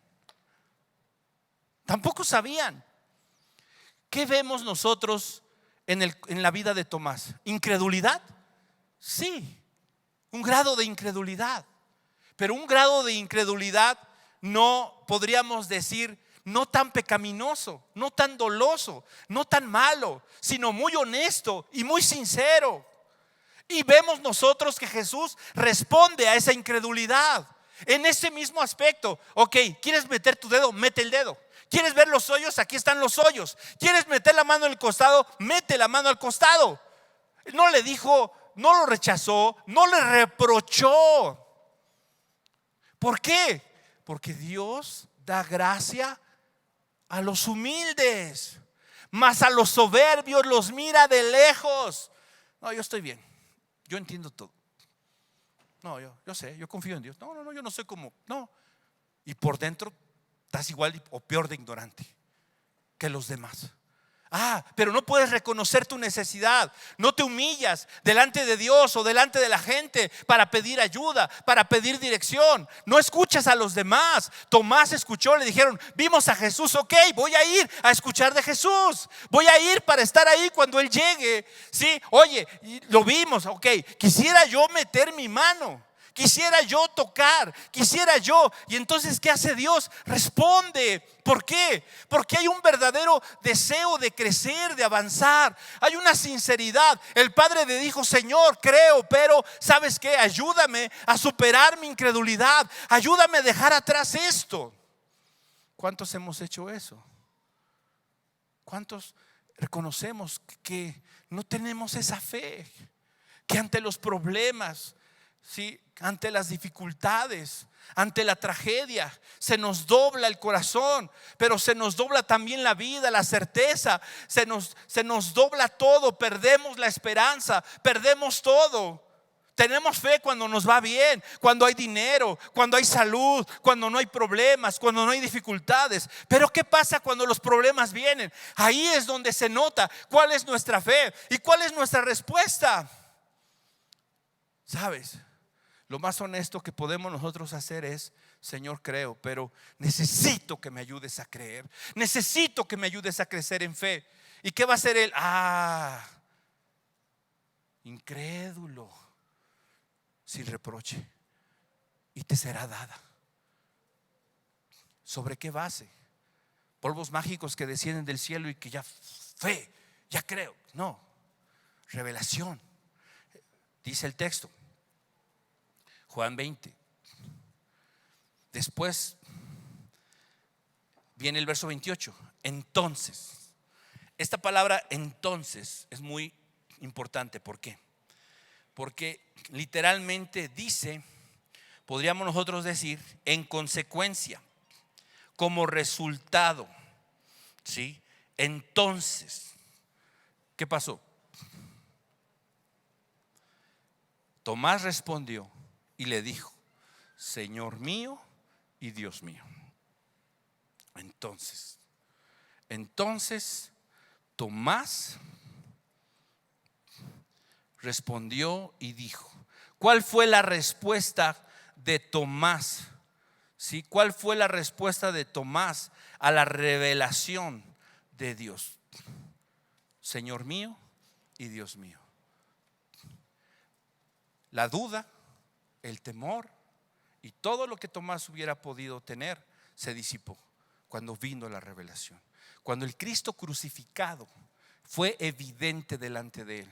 ¿Qué vemos nosotros en la vida de Tomás? ¿Incredulidad? Sí, un grado de incredulidad. Pero un grado de incredulidad no podríamos decir no tan pecaminoso, no tan doloso, no tan malo, sino muy honesto y muy sincero. Y vemos nosotros que Jesús responde a esa incredulidad en ese mismo aspecto. Ok, ¿quieres meter tu dedo? Mete el dedo. ¿Quieres ver los hoyos? Aquí están los hoyos. ¿Quieres meter la mano en el costado? Mete la mano al costado. No le dijo, no lo rechazó, no le reprochó. ¿Por qué? Porque Dios da gracia a los humildes, mas a los soberbios los mira de lejos. No, yo estoy bien, yo entiendo todo. No, yo sé, yo confío en Dios. No, yo no soy como, no. Y por dentro estás igual o peor de ignorante que los demás. Pero no puedes reconocer tu necesidad. No te humillas delante de Dios o delante de la gente para pedir ayuda, para pedir dirección. No escuchas a los demás. Tomás escuchó, le dijeron: vimos a Jesús, ok, voy a ir a escuchar de Jesús. Voy a ir para estar ahí cuando Él llegue. Sí, oye, lo vimos, ok, quisiera yo meter mi mano. Quisiera yo tocar, quisiera yo. Y entonces, ¿qué hace Dios? Responde. ¿Por qué? Porque hay un verdadero deseo de crecer, de avanzar. Hay una sinceridad. El padre le dijo: Señor, creo, pero ¿sabes qué? Ayúdame a superar mi incredulidad. Ayúdame a dejar atrás esto. ¿Cuántos hemos hecho eso? ¿Cuántos reconocemos que no tenemos esa fe? Que ante los problemas, ¿sí?, ante las dificultades, ante la tragedia, se nos dobla el corazón, pero se nos dobla también la vida, la certeza, se nos dobla todo, perdemos la esperanza, perdemos todo. Tenemos fe cuando nos va bien, cuando hay dinero, cuando hay salud, cuando no hay problemas, cuando no hay dificultades. Pero ¿qué pasa cuando los problemas vienen? Ahí es donde se nota cuál es nuestra fe y cuál es nuestra respuesta. ¿Sabes? Lo más honesto que podemos nosotros hacer es: Señor, creo, pero necesito que me ayudes a creer. Necesito que me ayudes a crecer en fe. ¿Y qué va a hacer él? Incrédulo, sin reproche, y te será dada. ¿Sobre qué base? Polvos mágicos que descienden del cielo y que ya fe, ya creo. No, revelación. Dice el texto, Juan 20. Después viene el verso 28. Entonces, esta palabra entonces es muy importante. ¿Por qué? Porque literalmente dice, podríamos nosotros decir, en consecuencia, como resultado, ¿sí? Entonces, ¿qué pasó? Tomás respondió y le dijo: Señor mío y Dios mío. Entonces Tomás respondió y dijo. ¿Cuál fue la respuesta de Tomás? ¿Sí? ¿Cuál fue la respuesta de Tomás a la revelación de Dios? Señor mío y Dios mío. La duda, el temor y todo lo que Tomás hubiera podido tener se disipó cuando vino la revelación. Cuando el Cristo crucificado fue evidente delante de él.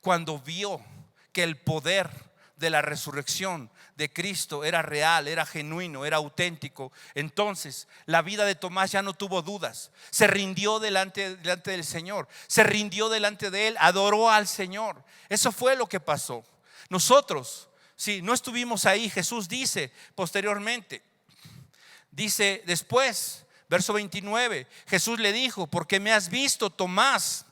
Cuando vio que el poder de la resurrección de Cristo era real, era genuino, era auténtico, entonces la vida de Tomás ya no tuvo dudas. Se rindió delante del Señor, se rindió delante de él, adoró al Señor. Eso fue lo que pasó. Nosotros, si no estuvimos ahí, Jesús dice posteriormente, dice después, verso 29, Jesús le dijo: porque me has visto, Tomás,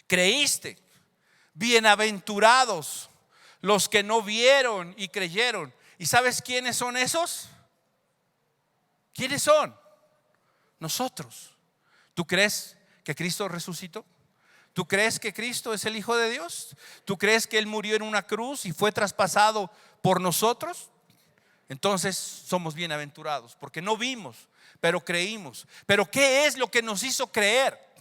creíste. Bienaventurados los que no vieron y creyeron. ¿Y sabes quiénes son esos? ¿Quiénes son? Nosotros. ¿Tú crees que Cristo resucitó? ¿Tú crees que Cristo es el Hijo de Dios? ¿Tú crees que Él murió en una cruz y fue traspasado por nosotros? Entonces somos bienaventurados porque no vimos, pero creímos. Pero ¿qué es lo que nos hizo creer?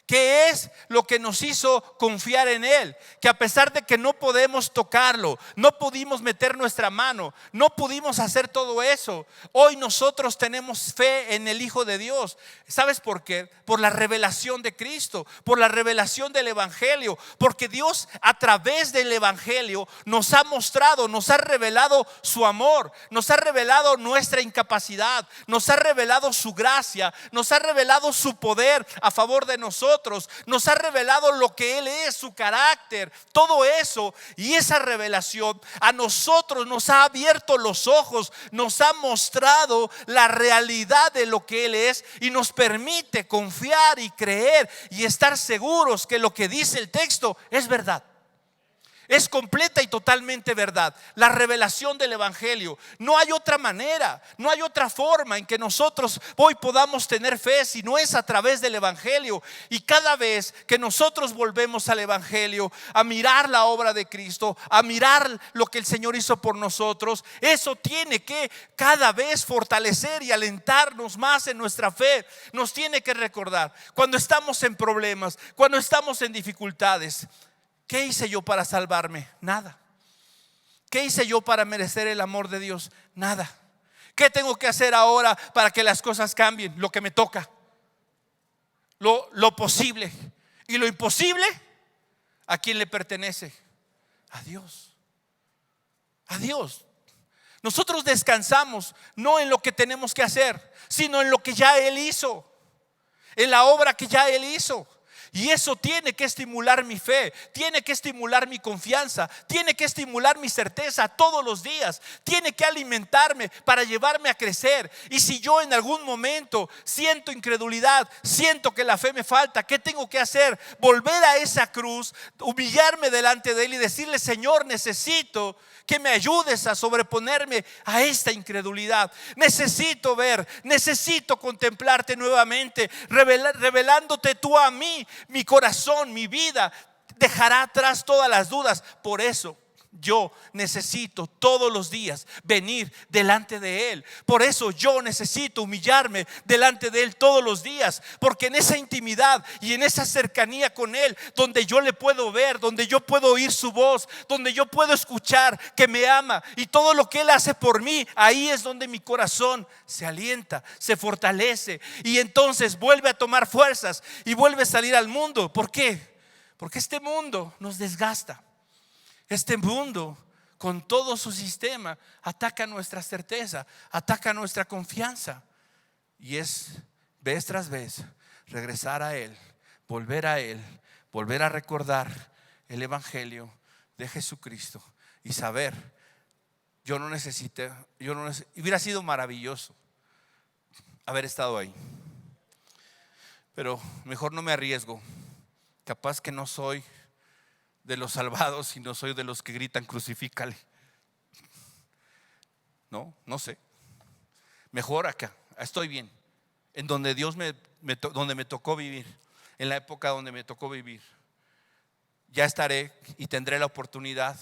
¿Qué es lo que nos hizo confiar en Él? Que a pesar de que no podemos tocarlo, no pudimos meter nuestra mano, no pudimos hacer todo eso, hoy nosotros tenemos fe en el Hijo de Dios. ¿Sabes por qué? Por la revelación de Cristo, por la revelación del Evangelio. Porque Dios a través del Evangelio nos ha mostrado, nos ha revelado su amor, nos ha revelado nuestra incapacidad, nos ha revelado su gracia, nos ha revelado su poder a favor de nosotros. Nos ha revelado lo que Él es, su carácter, todo eso. Y esa revelación a nosotros nos ha abierto los ojos, nos ha mostrado la realidad de lo que Él es y nos permite confiar y creer y estar seguros que lo que dice el texto es verdad. Es completa y totalmente verdad. La revelación del Evangelio. No hay otra manera, no hay otra forma en que nosotros hoy podamos tener fe si no es a través del Evangelio. Y cada vez que nosotros volvemos al Evangelio, a mirar la obra de Cristo, a mirar lo que el Señor hizo por nosotros, eso tiene que cada vez fortalecer y alentarnos más en nuestra fe. Nos tiene que recordar cuando estamos en problemas, cuando estamos en dificultades. ¿Qué hice yo para salvarme? Nada. ¿Qué hice yo para merecer el amor de Dios? Nada. ¿Qué tengo que hacer ahora para que las cosas cambien? Lo que me toca, lo posible. Y lo imposible, ¿a quién le pertenece? A Dios. A Dios. Nosotros descansamos no en lo que tenemos que hacer, sino en lo que ya Él hizo, en la obra que ya Él hizo. Y eso tiene que estimular mi fe, tiene que estimular mi confianza, tiene que estimular mi certeza todos los días, tiene que alimentarme para llevarme a crecer. Y si yo en algún momento siento incredulidad, siento que la fe me falta, ¿qué tengo que hacer? Volver a esa cruz, humillarme delante de Él y decirle: Señor, necesito que me ayudes a sobreponerme a esta incredulidad. Necesito ver, necesito contemplarte nuevamente, revelándote tú a mí. Mi corazón, mi vida dejará atrás todas las dudas. Por eso yo necesito todos los días venir delante de Él. Por eso yo necesito humillarme delante de Él todos los días, porque en esa intimidad y en esa cercanía con Él, donde yo le puedo ver, donde yo puedo oír su voz, donde yo puedo escuchar que me ama y todo lo que Él hace por mí, ahí es donde mi corazón se alienta, se fortalece y entonces vuelve a tomar fuerzas y vuelve a salir al mundo. ¿Por qué? Porque este mundo nos desgasta. Este mundo, con todo su sistema, ataca nuestra certeza, ataca nuestra confianza. Y es vez tras vez regresar a Él, volver a recordar el Evangelio de Jesucristo y saber: hubiera sido maravilloso haber estado ahí, pero mejor no me arriesgo. Capaz que no soy de los salvados, sino soy de los que gritan: crucifícale. No sé. Mejor acá, estoy bien, en donde Dios donde me tocó vivir, en la época donde me tocó vivir. Ya estaré y tendré la oportunidad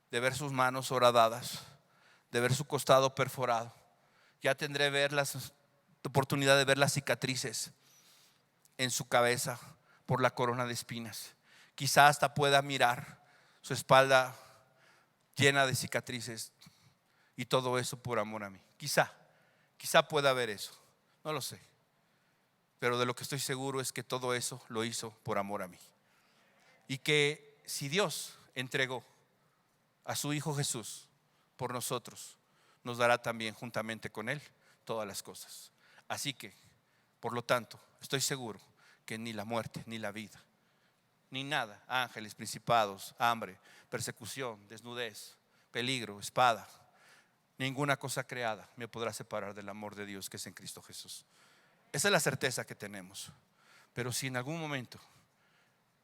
de ver sus manos horadadas, de ver su costado perforado. Ya tendré la oportunidad de ver las cicatrices en su cabeza por la corona de espinas. Quizá hasta pueda mirar su espalda llena de cicatrices, y todo eso por amor a mí. Quizá pueda ver eso, no lo sé, pero de lo que estoy seguro es que todo eso lo hizo por amor a mí. Y que si Dios entregó a su Hijo Jesús por nosotros, nos dará también juntamente con Él todas las cosas. Así que, por lo tanto, estoy seguro que ni la muerte, ni la vida, ni nada, ángeles, principados, hambre, persecución, desnudez, peligro, espada, ninguna cosa creada me podrá separar del amor de Dios que es en Cristo Jesús. Esa es la certeza que tenemos. Pero si en algún momento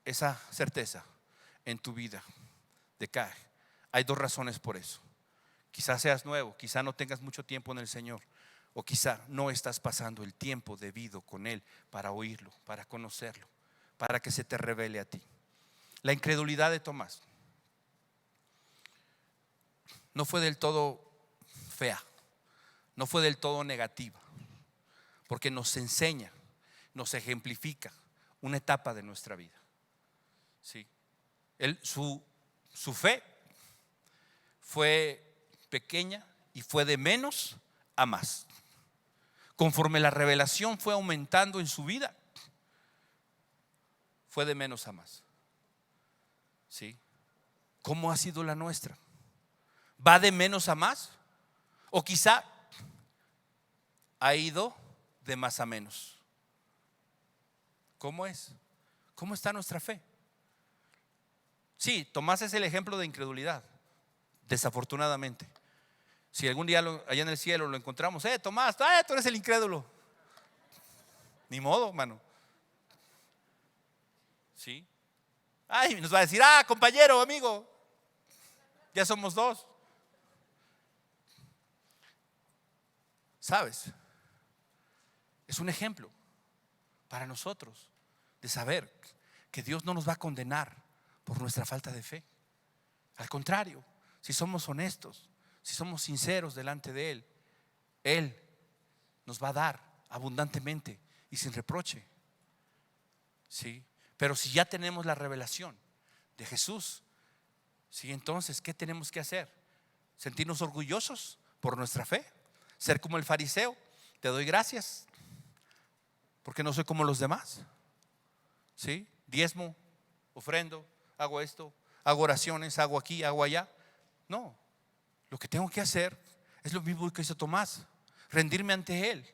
esa certeza en tu vida decae, hay dos razones por eso. Quizás seas nuevo, quizá no tengas mucho tiempo en el Señor, o quizá no estás pasando el tiempo debido con Él para oírlo, para conocerlo, para que se te revele a ti. La incredulidad de Tomás no fue del todo fea, no fue del todo negativa, porque nos enseña, nos ejemplifica una etapa de nuestra vida. ¿Sí? Su fe fue pequeña y fue de menos a más. Conforme la revelación fue aumentando en su vida, fue de menos a más. ¿Sí? ¿Cómo ha sido la nuestra? ¿Va de menos a más? O quizá ha ido de más a menos. ¿Cómo es? ¿Cómo está nuestra fe? Sí, Tomás es el ejemplo de incredulidad, desafortunadamente. Si algún día allá en el cielo lo encontramos: Tomás, tú eres el incrédulo. Ni modo, mano. ¿Sí? Ay, nos va a decir: compañero, amigo, ya somos dos. ¿Sabes? Es un ejemplo para nosotros de saber que Dios no nos va a condenar por nuestra falta de fe. Al contrario, si somos honestos, si somos sinceros delante de Él, Él nos va a dar abundantemente y sin reproche. ¿Sí? Pero si ya tenemos la revelación de Jesús, ¿sí? Entonces, ¿qué tenemos que hacer? ¿Sentirnos orgullosos por nuestra fe? ¿Ser como el fariseo? Te doy gracias porque no soy como los demás. ¿Sí? Diezmo, ofrendo, hago esto, hago oraciones, hago aquí, hago allá. No, lo que tengo que hacer es lo mismo que hizo Tomás: rendirme ante Él,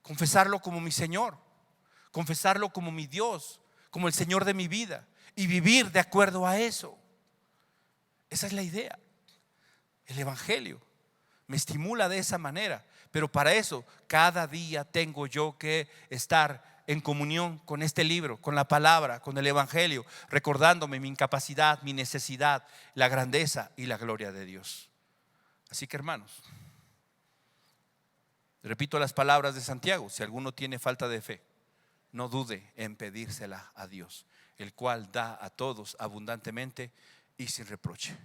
confesarlo como mi Señor, confesarlo como mi Dios, como el Señor de mi vida y vivir de acuerdo a eso. Esa es la idea. El Evangelio me estimula de esa manera, pero para eso cada día tengo yo que estar en comunión con este libro, con la palabra, con el Evangelio, recordándome mi incapacidad, mi necesidad, la grandeza y la gloria de Dios. Así que, hermanos, repito las palabras de Santiago: si alguno tiene falta de fe, no dude en pedírsela a Dios, el cual da a todos abundantemente y sin reproche.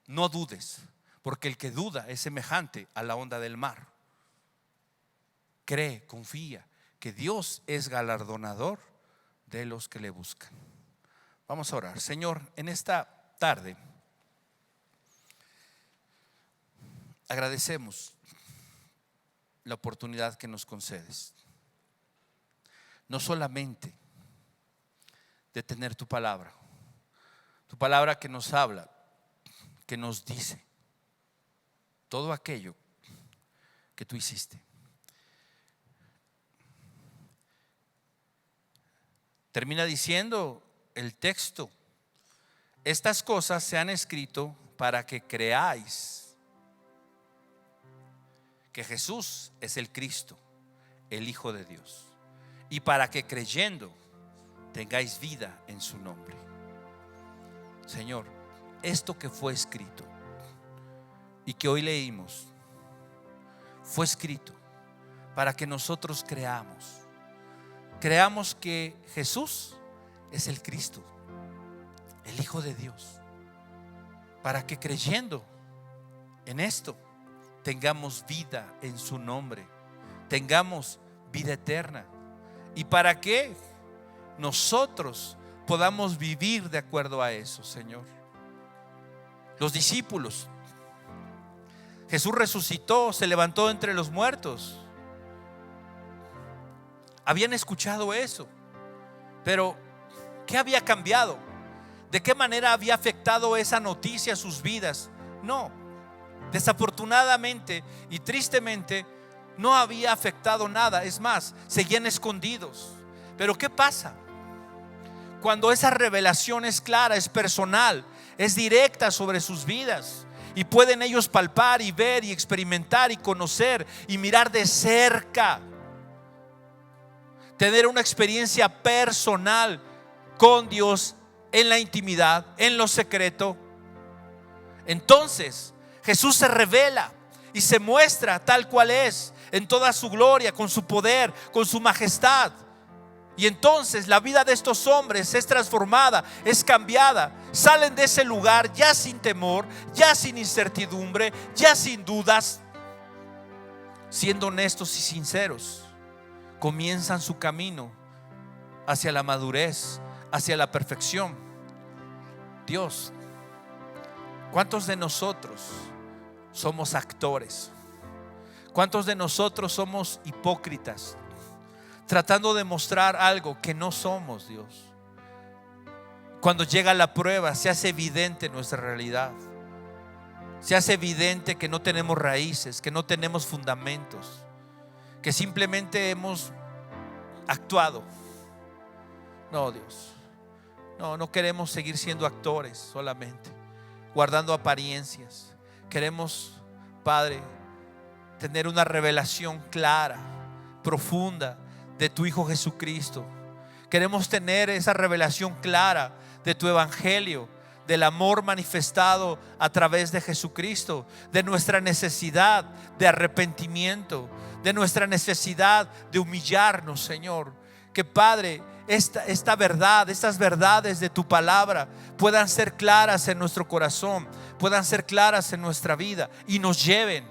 No dudes, porque el que duda es semejante a la onda del mar. Cree, confía que Dios es galardonador de los que le buscan. Vamos a orar. Señor, en esta tarde agradecemos la oportunidad que nos concedes, no solamente de tener tu palabra que nos habla, que nos dice todo aquello que tú hiciste. Termina diciendo el texto: estas cosas se han escrito para que creáis que Jesús es el Cristo, el Hijo de Dios, y para que creyendo tengáis vida en su nombre. Señor, esto que fue escrito y que hoy leímos fue escrito para que nosotros creamos que Jesús es el Cristo, el Hijo de Dios, para que creyendo en esto tengamos vida en su nombre, tengamos vida eterna, y para que nosotros podamos vivir de acuerdo a eso, Señor. Los discípulos, Jesús resucitó, se levantó entre los muertos. Habían escuchado eso, pero ¿qué había cambiado? ¿De qué manera había afectado esa noticia a sus vidas? No, desafortunadamente y tristemente no había afectado nada. Es más, seguían escondidos. Pero ¿qué pasa? Cuando esa revelación es clara, es personal, es directa sobre sus vidas, y pueden ellos palpar y ver y experimentar y conocer y mirar de cerca, tener una experiencia personal con Dios en la intimidad, en lo secreto, entonces Jesús se revela y se muestra tal cual es, en toda su gloria, con su poder, con su majestad. Y entonces la vida de estos hombres es transformada, es cambiada. Salen de ese lugar ya sin temor, ya sin incertidumbre, ya sin dudas. Siendo honestos y sinceros, comienzan su camino hacia la madurez, hacia la perfección. Dios, ¿cuántos de nosotros somos actores? ¿Cuántos de nosotros somos hipócritas, tratando de mostrar algo que no somos, Dios? Cuando llega la prueba, se hace evidente nuestra realidad. Se hace evidente que no tenemos raíces, que no tenemos fundamentos, que simplemente hemos actuado. No, Dios, no queremos seguir siendo actores solamente, guardando apariencias. Queremos, Padre, tener una revelación clara, profunda de tu Hijo Jesucristo. Queremos tener esa revelación clara de tu Evangelio, del amor manifestado a través de Jesucristo, de nuestra necesidad de arrepentimiento, de nuestra necesidad de humillarnos, Señor. Que, Padre, esta verdad, estas verdades de tu palabra puedan ser claras en nuestro corazón, puedan ser claras en nuestra vida y nos lleven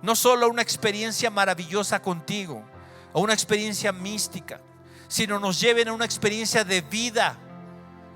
no solo a una experiencia maravillosa contigo, a una experiencia mística, sino nos lleven a una experiencia de vida,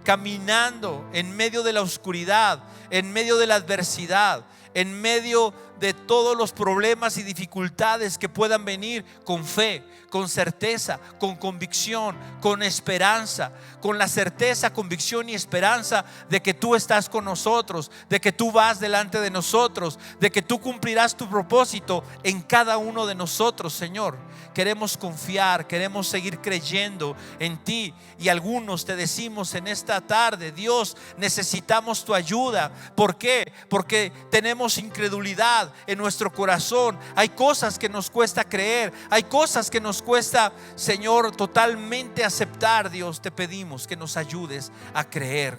caminando en medio de la oscuridad, en medio de la adversidad, en medio de todos los problemas y dificultades que puedan venir, con fe, con certeza, con convicción, con esperanza, con la certeza, convicción y esperanza de que tú estás con nosotros, de que tú vas delante de nosotros, de que tú cumplirás tu propósito en cada uno de nosotros, Señor. Queremos confiar, queremos seguir creyendo en ti, y algunos te decimos en esta tarde: Dios, necesitamos tu ayuda. ¿Por qué? Porque tenemos incredulidad en nuestro corazón. Hay cosas que nos cuesta creer, hay cosas que nos cuesta, Señor, totalmente aceptar. Dios, te pedimos que nos ayudes a creer,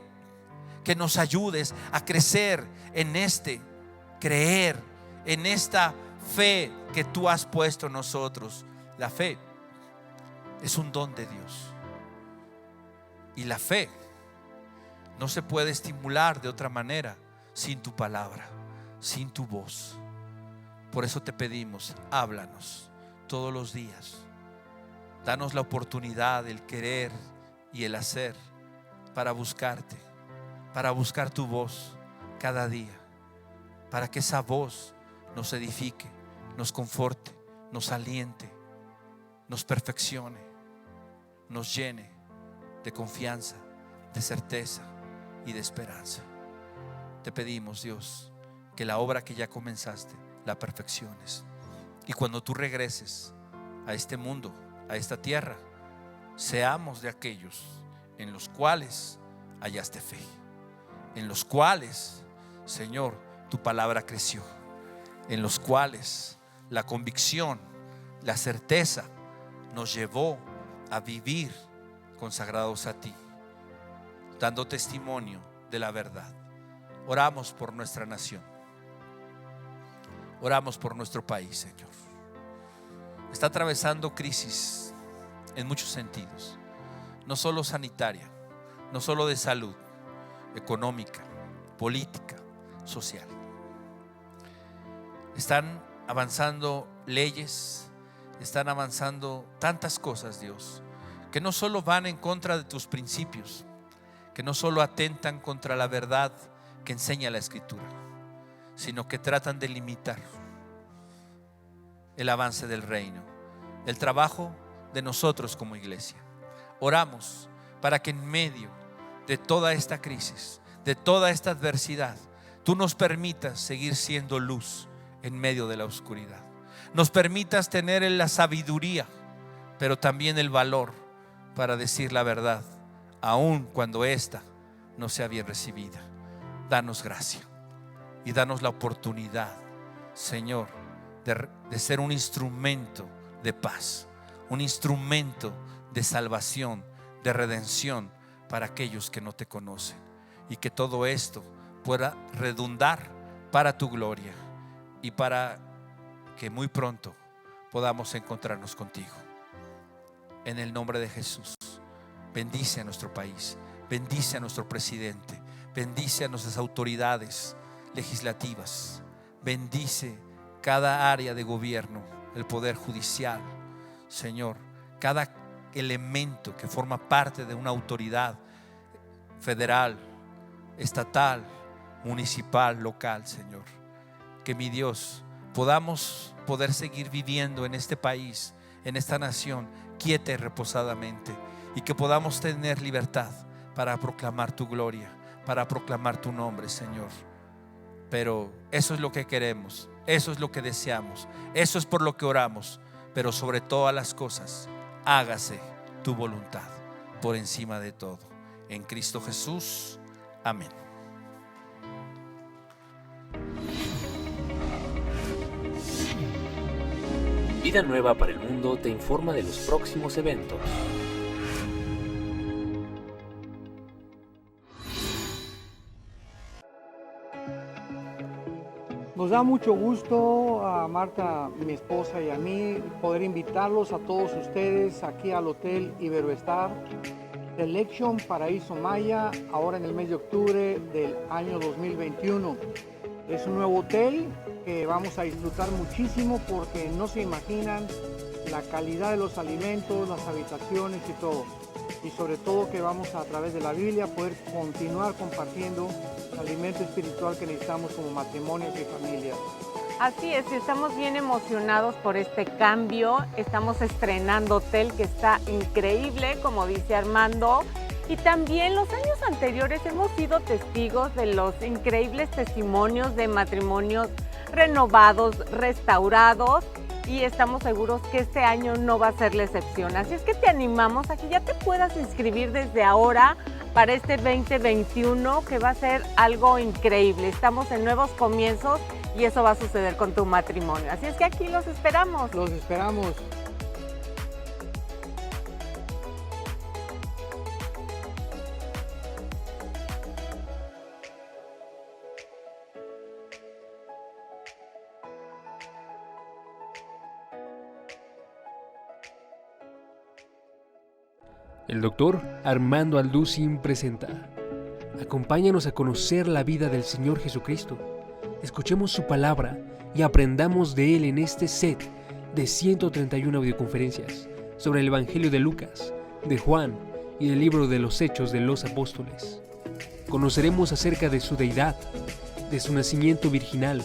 que nos ayudes a crecer en creer en esta fe que tú has puesto en nosotros. La fe es un don de Dios, y la fe no se puede estimular de otra manera sin tu palabra, sin tu voz. Por eso te pedimos: háblanos todos los días. Danos la oportunidad, el querer y el hacer para buscarte, para buscar tu voz cada día, para que esa voz nos edifique, nos conforte, nos aliente, nos perfeccione, nos llene de confianza, de certeza y de esperanza. Te pedimos, Dios, que la obra que ya comenzaste la perfecciones, y cuando tú regreses a este mundo, a esta tierra, seamos de aquellos en los cuales hallaste fe, en los cuales, Señor, tu palabra creció, en los cuales la convicción, la certeza nos llevó a vivir consagrados a ti, dando testimonio de la verdad. Oramos por nuestra nación, oramos por nuestro país, Señor. Está atravesando crisis en muchos sentidos, no solo sanitaria, no solo de salud, económica, política, social. Están avanzando leyes, están avanzando tantas cosas, Dios, que no solo van en contra de tus principios, que no solo atentan contra la verdad que enseña la Escritura, sino que tratan de limitar el avance del reino, el trabajo de nosotros como iglesia. Oramos para que en medio de toda esta crisis, de toda esta adversidad, tú nos permitas seguir siendo luz en medio de la oscuridad. Nos permitas tener la sabiduría, pero también el valor para decir la verdad, aun cuando ésta no sea bien recibida. Danos gracia y danos la oportunidad, Señor, de ser un instrumento de paz, un instrumento de salvación, de redención para aquellos que no te conocen, y que todo esto pueda redundar para tu gloria y para que muy pronto podamos encontrarnos contigo. En el nombre de Jesús, bendice a nuestro país, bendice a nuestro presidente, bendice a nuestras autoridades legislativas, bendice cada área de gobierno, el poder judicial, Señor, cada elemento que forma parte de una autoridad federal, estatal, municipal, local, Señor. Que mi Dios, podamos seguir viviendo en este país, en esta nación, quieta y reposadamente, y que podamos tener libertad para proclamar tu gloria, para proclamar tu nombre, Señor. Pero eso es lo que queremos, eso es lo que deseamos, eso es por lo que oramos. Pero sobre todas las cosas, hágase tu voluntad por encima de todo. En Cristo Jesús, amén. Vida Nueva para el Mundo te informa de los próximos eventos. Nos da mucho gusto a Marta, mi esposa, y a mí poder invitarlos a todos ustedes aquí al Hotel Iberoestar Selection Paraíso Maya, ahora en el mes de octubre del año 2021. Es un nuevo hotel que vamos a disfrutar muchísimo porque no se imaginan la calidad de los alimentos, las habitaciones y todo. Y sobre todo que vamos a través de la Biblia poder continuar compartiendo el alimento espiritual que necesitamos como matrimonios y familias. Así es, estamos bien emocionados por este cambio. Estamos estrenando hotel que está increíble, como dice Armando. Y también los años anteriores hemos sido testigos de los increíbles testimonios de matrimonios renovados, restaurados, y estamos seguros que este año no va a ser la excepción. Así es que te animamos a que ya te puedas inscribir desde ahora para este 2021, que va a ser algo increíble. Estamos en nuevos comienzos y eso va a suceder con tu matrimonio. Así es que aquí los esperamos. Los esperamos. El doctor Armando Alducin presenta. Acompáñanos a conocer la vida del Señor Jesucristo. Escuchemos su palabra y aprendamos de Él en este set de 131 audioconferencias sobre el Evangelio de Lucas, de Juan y del libro de los Hechos de los Apóstoles. Conoceremos acerca de su deidad, de su nacimiento virginal.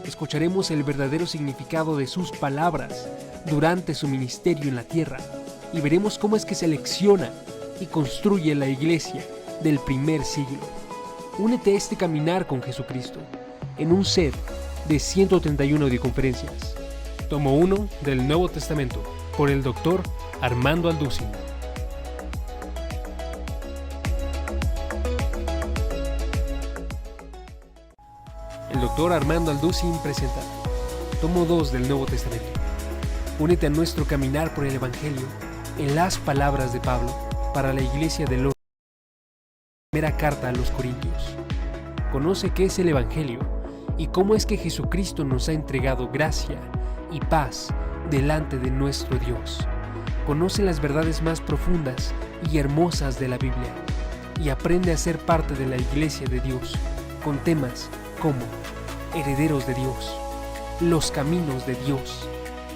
Escucharemos el verdadero significado de sus palabras durante su ministerio en la tierra y veremos cómo es que selecciona y construye la iglesia del primer siglo. Únete a este caminar con Jesucristo en un set de 131 audioconferencias. Tomo 1 del Nuevo Testamento por el doctor Armando Alducin. El doctor Armando Alducin presenta Tomo 2 del Nuevo Testamento. Únete a nuestro caminar por el Evangelio en las palabras de Pablo para la iglesia de los primera carta a los Corintios. Conoce qué es el Evangelio y cómo es que Jesucristo nos ha entregado gracia y paz delante de nuestro Dios. Conoce las verdades más profundas y hermosas de la Biblia y aprende a ser parte de la iglesia de Dios con temas como herederos de Dios, los caminos de Dios,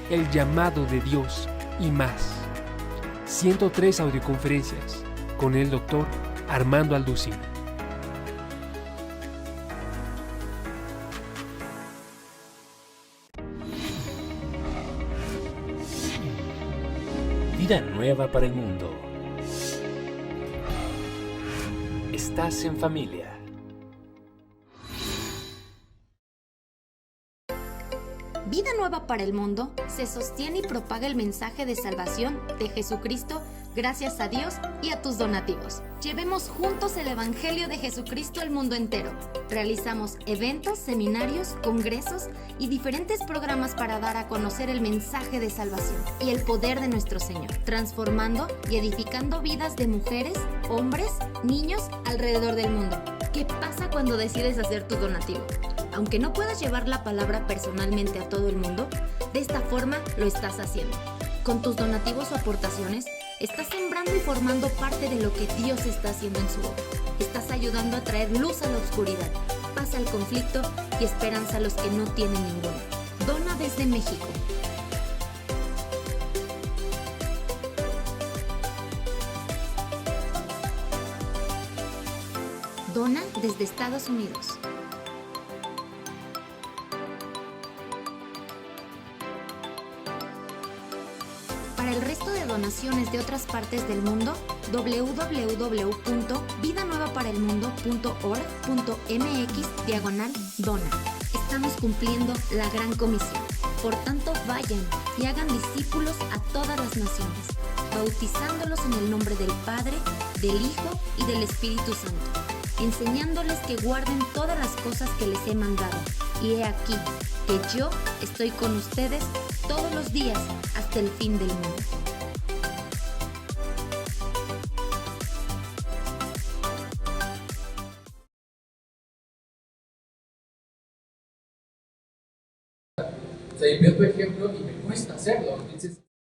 el llamado de Dios y más. 103 audioconferencias con el doctor Armando Alducin. Vida nueva para el mundo. Estás en familia. Vida Nueva para el Mundo se sostiene y propaga el mensaje de salvación de Jesucristo gracias a Dios y a tus donativos. Llevemos juntos el Evangelio de Jesucristo al mundo entero. Realizamos eventos, seminarios, congresos y diferentes programas para dar a conocer el mensaje de salvación y el poder de nuestro Señor, transformando y edificando vidas de mujeres, hombres, niños alrededor del mundo. ¿Qué pasa cuando decides hacer tu donativo? Aunque no puedas llevar la palabra personalmente a todo el mundo, de esta forma lo estás haciendo. Con tus donativos o aportaciones, estás sembrando y formando parte de lo que Dios está haciendo en su obra. Estás ayudando a traer luz a la oscuridad, paz al conflicto y esperanza a los que no tienen ninguna. Dona desde México. Dona desde Estados Unidos. Para el resto de donaciones de otras partes del mundo, www.vidanuevaparaelmundo.org.mx/dona. Estamos cumpliendo la gran comisión. Por tanto, vayan y hagan discípulos a todas las naciones, bautizándolos en el nombre del Padre, del Hijo y del Espíritu Santo, enseñándoles que guarden todas las cosas que les he mandado. Y he aquí que yo estoy con ustedes todos los días hasta el fin del mundo. O sea, yo veo tu ejemplo y me cuesta hacerlo. Entonces,